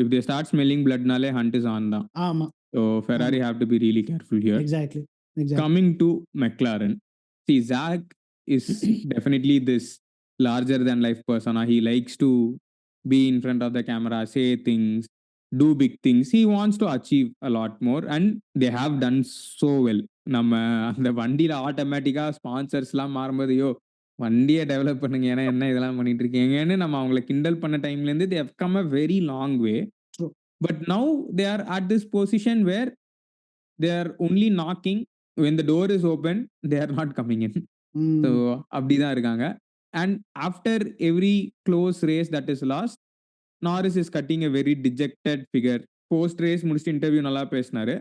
if they start smelling blood nale hunt is on da. So Ferrari have to be really careful here. Exactly. Coming to McLaren, see, Zach is definitely this larger than life persona. He likes to be in front of the camera, say things, do big things. He wants to achieve a lot more and they have done so well. நம்ம அந்த வண்டியில் ஆட்டோமேட்டிக்காக ஸ்பான்சர்ஸ்லாம் மாறும்போது, யோ வண்டியை develop பண்ணுங்க, ஏன்னா என்ன இதெல்லாம் பண்ணிட்டு இருக்கீங்கன்னு நம்ம அவங்கள கிண்டல் பண்ண டைம்லேருந்து they have come a very long way. True. But now they are at this position where they are only knocking. When the door is open, they are not coming in. So அப்படிதான் இருக்காங்க. And after every close race that is lost, Norris is cutting a very dejected figure. Post race முடிச்சுட்டு interview நல்லா பேசினாரு.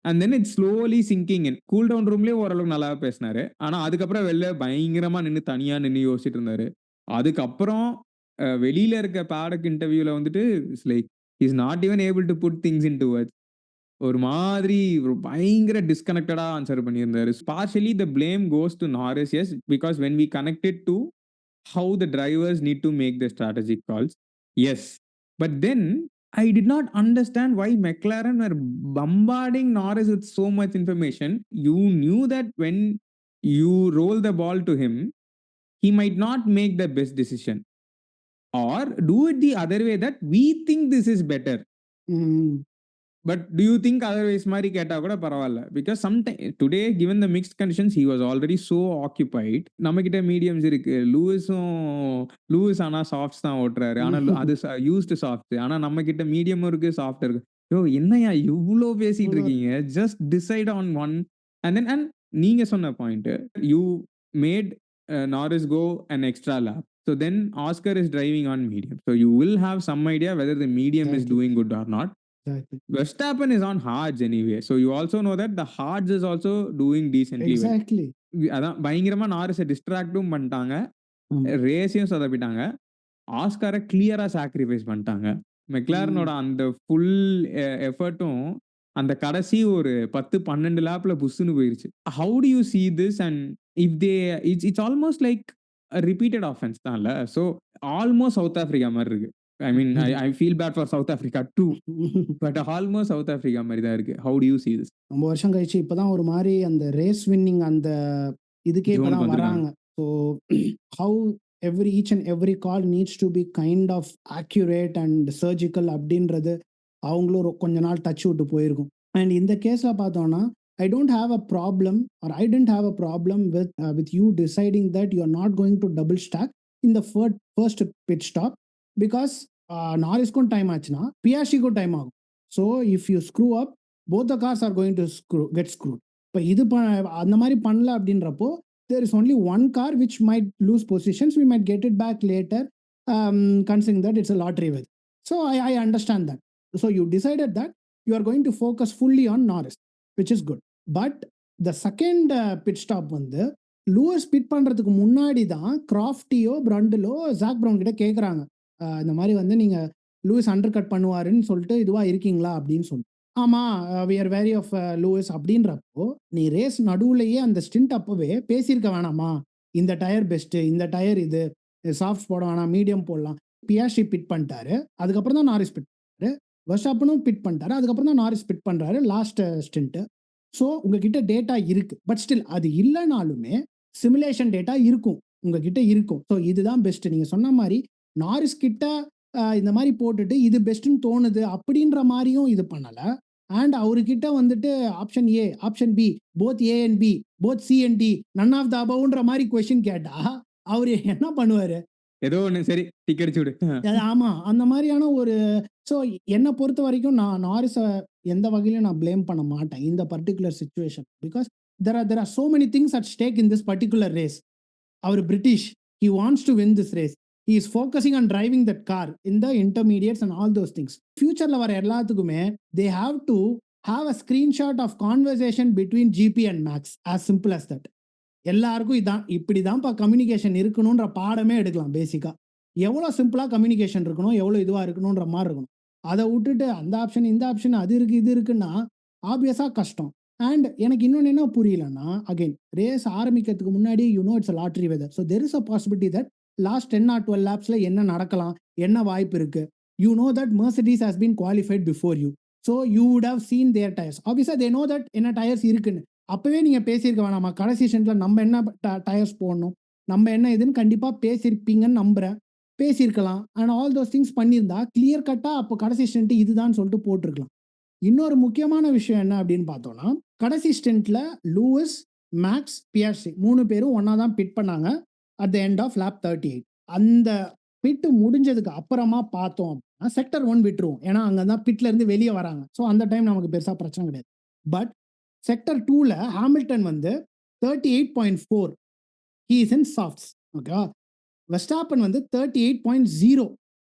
And then it's slowly sinking in. Cool down ரூம்லேயே ஓரளவுக்கு நல்லா பேசினாரு. ஆனால் அதுக்கப்புறம் வெளில பயங்கரமாக நின்று தனியாக நின்று யோசிச்சுட்டு இருந்தாரு. அதுக்கப்புறம் வெளியில இருக்க பேடக் இன்டர்வியூவில் வந்துட்டு it's like is not even able to put things into words. ஒரு மாதிரி ஒரு பயங்கர டிஸ்கனெக்டடா ஆன்சர் பண்ணியிருந்தாரு. Partially the blame goes to Norris, yes, because when we connected to how the drivers need to make the strategic calls. Yes. But then I did not understand why McLaren were bombarding Norris with so much information. You knew that when you roll the ball to him, he might not make the best decision. Or do it the other way that we think this is better. ம். But to you think otherwise மாதிரி கேட்டா கூட பரவாயில்ல. Because sometime today given the mixed conditions he was already so occupied. நம்ம கிட்ட mediums இருக்கு. Lewis ஆனா softs தான் ஓட்டுறாரு. ஆனா அது யூஸ்டு சாஃப்ட். ஆனா நம்ம கிட்ட மீடியமும் இருக்கு, சாஃப்ட் இருக்கு. யோ என்னையா இவ்வளோ பேசிட்டு இருக்கீங்க? Just decide on one. And நீங்க சொன்ன point, you made Norris go an extra lap. So then Oscar is driving on medium. So you will have some idea whether the medium is Exactly. doing good or not. Exactly. Verstappen is on hards anyway. So you also know that the hards is also doing decently well. Exactly. அதான் பயங்கரமா நாரிஸை டிஸ்ட்ராக்டும் பண்ணிட்டாங்க, ஆமா. ரேஸையும் சொதப்பிட்டாங்க, ஆஸ்காரை கிளியரா sacrifice பண்ணிட்டாங்க. மெக்லாரனோட அந்த full எஃபர்ட்டும் அந்த கடைசி ஒரு 10-12 லேப்ல புஷ்னு போயிருச்சு. How to you see this? And if they it's almost like a repeated offense தான்ல. So almost south Africa மாதிரி இருக்கு. I mean, I feel bad for South Africa too, but almost South Africa மாதிரி தான் இருக்கு. How do you see this? ரொம்ப வருஷம் கழிச்சு இப்பதான் ஒரு மாதிரி அந்த ரேஸ் வின்னிங் அந்த இதுக்கே Zone இப்பதான் க்கு வராங்க. So how each and every call needs to be kind of accurate and surgical அப்படின்றது அவங்களும் கொஞ்ச நாள் டச் விட்டு போயிருக்கும். அண்ட் இந்த கேஸில் பார்த்தோம்னா I don't have a problem, or I didn't have a problem with you deciding that you are not going to double stack in the first pit stop, because நாரிஸ்க்கும் டைம் ஆச்சுன்னா பியாஷிக்கும் time ஆகும். So if you screw up, both the cars are going to get screwed. இப்போ இது அந்த மாதிரி பண்ணல அப்படின்றப்போ there is only one car which might lose positions. We might get it back later, considering that it's a lottery with. So I understand that. So you decided that you are going to focus fully on Norris, which is good. But the second pit stop வந்து Lewis bit பண்ணுறதுக்கு முன்னாடி தான் கிராஃப்டியோ பிரண்டிலோ jack brown கிட்ட கேட்குறாங்க, இந்த மாதிரி வந்து நீங்கள் லூயிஸ் அண்டர் கட் பண்ணுவாருன்னு சொல்லிட்டு இதுவாக இருக்கீங்களா அப்படின்னு சொல்லிட்டு. ஆமாம், we are wary of Lewis அப்படின்றப்போ நீ ரேஸ் நடுவுலையே அந்த ஸ்டிண்ட் அப்போவே பேசியிருக்க வேணாமா, இந்த டயர் பெஸ்ட்டு, இந்த டயர் இது சாஃப்ட் போட வேணாம், மீடியம் போடலாம். பியாஷி பிட் பண்ணிட்டாரு, அதுக்கப்புறம் தான் நாரிஸ் பிட் பண்ணாரு. வெர்ஸ்டாப்பனும் பிட் பண்ணிட்டாரு, அதுக்கப்புறம் தான் நாரிஸ் பிட் பண்ணுறாரு லாஸ்ட் ஸ்டிண்ட்டு. ஸோ உங்ககிட்ட டேட்டா இருக்குது, பட் ஸ்டில் அது இல்லைனாலுமே சிமுலேஷன் டேட்டா இருக்கும், உங்ககிட்ட இருக்கும். ஸோ இதுதான் பெஸ்ட்டு. நீங்கள் சொன்ன மாதிரி நாரிஸ் கிட்ட இந்த மாதிரி போட்டுட்டு இது பெஸ்ட்டுன்னு தோணுது அப்படின்ற மாதிரியும் இது பண்ணலை. அண்ட் அவர்கிட்ட வந்துட்டு option A, option B, both A and B, both C and D, none of the அபவ்ன்ற மாதிரி கொஸ்டின் கேட்டா அவர் என்ன பண்ணுவார்? ஏதோ ஒன்று சரி டிக் அடிச்சு விடு. ஆமாம், அந்த மாதிரியான ஒரு. ஸோ என்னை பொறுத்த வரைக்கும் நான் நாரிஸை எந்த வகையிலும் நான் பிளேம் பண்ண மாட்டேன் இந்த particular situation. Because there are so many things at stake in this particular race. அவர் British, he wants to win this race. He is focusing on driving that car in the intermediates and all those things. ஃபியூச்சரில் வர எல்லாத்துக்குமே they have to have a screenshot of conversation between GP and Max, as simple as that. எல்லாருக்கும் இதான், இப்படி தான்ப்பா communication இருக்கணுன்ற பாடமே எடுக்கலாம். பேசிக்காக எவ்வளோ சிம்பிளாக கம்யூனிகேஷன் இருக்கணும், எவ்வளோ இதுவாக இருக்கணுன்ற மாதிரி இருக்கணும். அதை விட்டுட்டு அந்த ஆப்ஷன் இந்த ஆப்ஷன் அது இருக்குது இது இருக்குன்னா ஆப்வியஸாக கஷ்டம். அண்ட் எனக்கு இன்னொன்று என்ன புரியலன்னா, அகைன் ரேஸ் ஆரம்பிக்கிறதுக்கு முன்னாடி it's a lottery weather. So there is a possibility that last 10 or 12 லேப்ஸில் என்ன நடக்கலாம், என்ன வாய்ப்பு இருக்குது. You know that Mercedes has been qualified before you. So you would have seen their tyres. ஆப்வியஸாக தே நோ தட் என்ன tyres இருக்குன்னு. அப்போவே நீங்கள் பேசியிருக்க வேணாமா, கடைசி சென்டில் நம்ம என்ன டயர்ஸ் போடணும், நம்ம என்ன இதுன்னு கண்டிப்பாக பேசியிருப்பீங்கன்னு நம்புகிறேன். பேசியிருக்கலாம். அண்ட் ஆல் தோஸ் திங்ஸ் பண்ணியிருந்தா கிளியர் கட்டாக அப்போ கடைசி ஸ்டென்ட் இதுதான் சொல்லிட்டு போட்டிருக்கலாம். இன்னொரு முக்கியமான விஷயம் என்ன அப்படின்னு பார்த்தோம்னா, கடைசி ஸ்டென்ட்ல லூயிஸ், மேக்ஸ், பியாஷி 3 பேரும் ஒன்னா தான் பிட் பண்ணாங்க at the end of lap 38. அந்த பிட்டு முடிஞ்சதுக்கு அப்புறமா பார்த்தோம் அப்படின்னா செக்டர் 1 விட்டுருவோம், ஏன்னா அங்கே தான் பிட்ல இருந்து வெளியே வராங்க. ஸோ அந்த டைம் நமக்கு பெருசாக பிரச்சனை கிடையாது. பட் செக்டர் 2ல ஹாமில்டன் வந்து 38.4, ஹீ இஸ் இன் சாஃப்ட்ஸ். ஓகேவா. வெர்ஸ்டாப்பன் வந்து 38.0,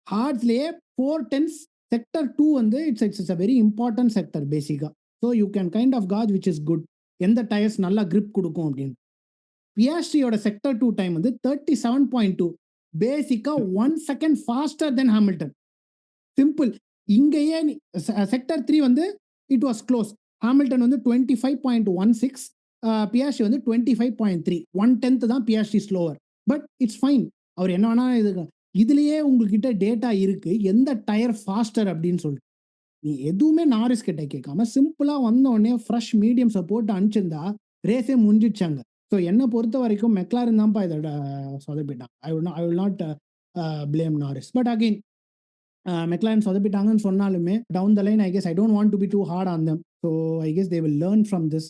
ஹார்ட்ஸ்லேயே 4/10. செக்டர் 2 வந்து it's a very important sector பேசிக்காக. So you can kind of gauge which is good, எந்த டயர்ஸ் நல்லா கிரிப் கொடுக்கும் அப்படின்னு. பியாஸ்ட்ரியோட செக்டர் 2 டைம் வந்து 37.2, பேசிக்காக 1 second faster than Hamilton. Simple. இங்கேயே செக்டர் 3 வந்து இட் வாஸ் க்ளோஸ். ஹாமில்டன் வந்து 25.16, பியாஸ்ட்ரி வந்து 25.3, 1/10 தான் Piastri slower. But it's fine. அவர் என்ன வேணா இதுலயே உங்ககிட்ட டேட்டா இருக்கு. எந்த டயர் ஃபாஸ்டர் அப்படின்னு சொல்லிட்டு. நீ எதுவுமே நாரிஸ் கிட்ட கேட்காம சிம்பிளா வந்த உடனே ஃப்ரெஷ் மீடியம்ஸை போட்டு அனுப்பிச்சிருந்தா ரேஸே முடிஞ்சிடுச்சாங்க. ஸோ என்னை பொறுத்த வரைக்கும் மெக்லாரன் தான்ப்பா இதோட சொதப்பிட்டாங்க. I will not blame Norris. But again McLaren சொதப்பிட்டாங்கன்னு சொன்னாலுமே down the line I guess I don't want to be too hard on them. So I guess they will learn from this.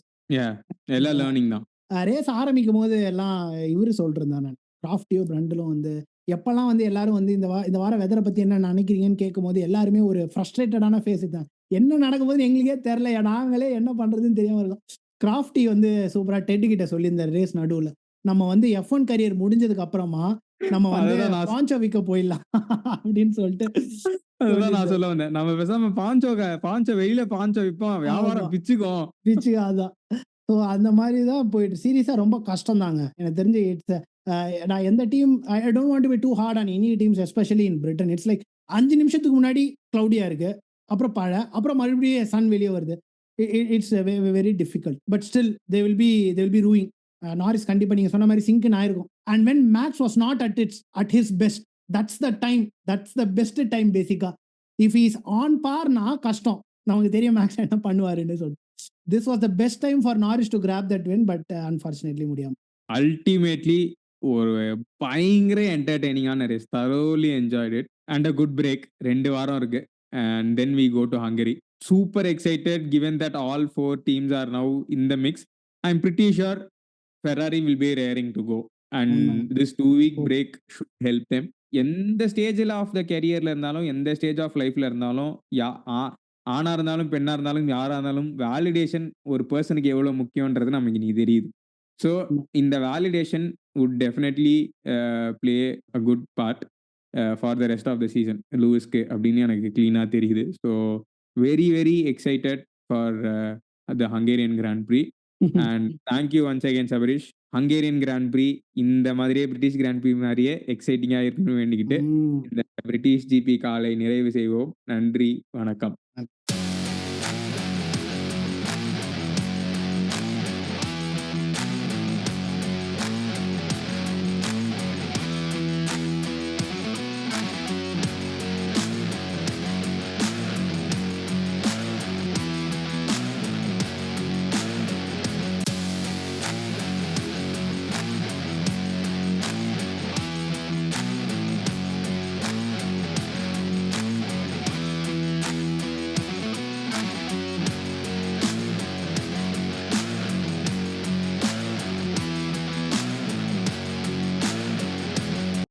எல்லாம் learning தான். Race ஆரம்பிக்கும் போது எல்லாம் இவரு சொல்லிருந்தான், நான் கிராஃப்டியோ பிரண்டலும் வந்து எப்பெல்லாம் வந்து எல்லாரும் வந்து இந்த வாரம் வெதரை பத்தி என்ன நினைக்கிறீங்கன்னு கேட்கும்போது எல்லாருமே ஒரு ஃப்ரஸ்ட்ரேட்டடான ஃபேஸ் தான். என்ன நடக்கும் போது எங்களுக்கே தெரியல, நாங்களே என்ன பண்றதுன்னு தெரியாம இருக்கோம். கிராஃப்டி வந்து சூப்பரா டெட் கிட்ட சொல்லியிருந்தார் ரேஸ் நடுவுல, நம்ம வந்து F1 கரியர் முடிஞ்சதுக்கு அப்புறமா நம்ம வந்து அதுதான் நான் பாஞ்சோ விக்க போயிடலாம் அப்படின்னு சொல்லிட்டு அதுதான் நான் சொல்ல வந்தேன். நம்ம பேசாம பாஞ்சோ வெளியில பாஞ்சோ விப்போம், வியாபாரம் பிச்சுக்கும். பிச்சு அதான். ஸோ அந்த மாதிரி தான் போயிட்டு சீரியஸா ரொம்ப கஷ்டம் தாங்க. எனக்கு தெரிஞ்சு இட்ஸ் நான் எந்த team I don't want to be too hard on any teams especially in Britain. It's like 5 நிமிஷத்துக்கு முன்னாடி கிளவுடியா இருக்கு, அப்புறம் மழை, அப்புறம் மறுபடியும் சன் வெளியே வருது. It's very difficult. But still they will be ruing. Norris கண்டிப்பா நீங்க சொன்ன மாதிரி சிங்க்னு ஆயிருக்கும். And when Max was not at his best, that's the best time basically. If is on பார்னா கஷ்டம், நமக்கு தெரியும் மேக்ஸ் என்ன பண்ணுவாருன்னு சொல்லிட்டு. This was the best time for Norris to grab that win, but unfortunately முடியாம. Ultimately ஒரு பயங்கர என்டர்டெய்னிங்கான race. thoroughly enjoyed it and a good break. 2 வாரம் இருக்கு and then we go to Hungary. Super excited given that all 4 teams are now in the mix. I'm pretty sure Ferrari will be raring to go and this 2-week break should help them. எந்த ஸ்டேஜ்ல of the கெரியர்ல இருந்தாலும், எந்த stage of லைஃப்ல இருந்தாலும், ஆணா இருந்தாலும் பெண்ணா இருந்தாலும் யாரா இருந்தாலும் வேலிடேஷன் ஒரு பர்சனுக்கு எவ்வளவு முக்கியம்ன்றது நமக்கு இன்னைக்கு தெரியுது. ஸோ இந்த validation would definitely play a good part for the rest of the season லூயிஸ்க்கு அப்படின்னு எனக்கு கிளீனாக தெரியுது. So very very excited for the Hungarian Grand Prix and thank you once again Sabarish. Hungarian Grand Prix இந்த மாதிரியே பிரிட்டிஷ் கிராண்ட் ப்ரீ மாதிரியே எக்ஸைட்டிங்காக இருக்கணும்னு வேண்டிக்கிட்டு இந்த பிரிட்டிஷ் ஜிபி காலை நிறைவு செய்வோம். நன்றி, வணக்கம்.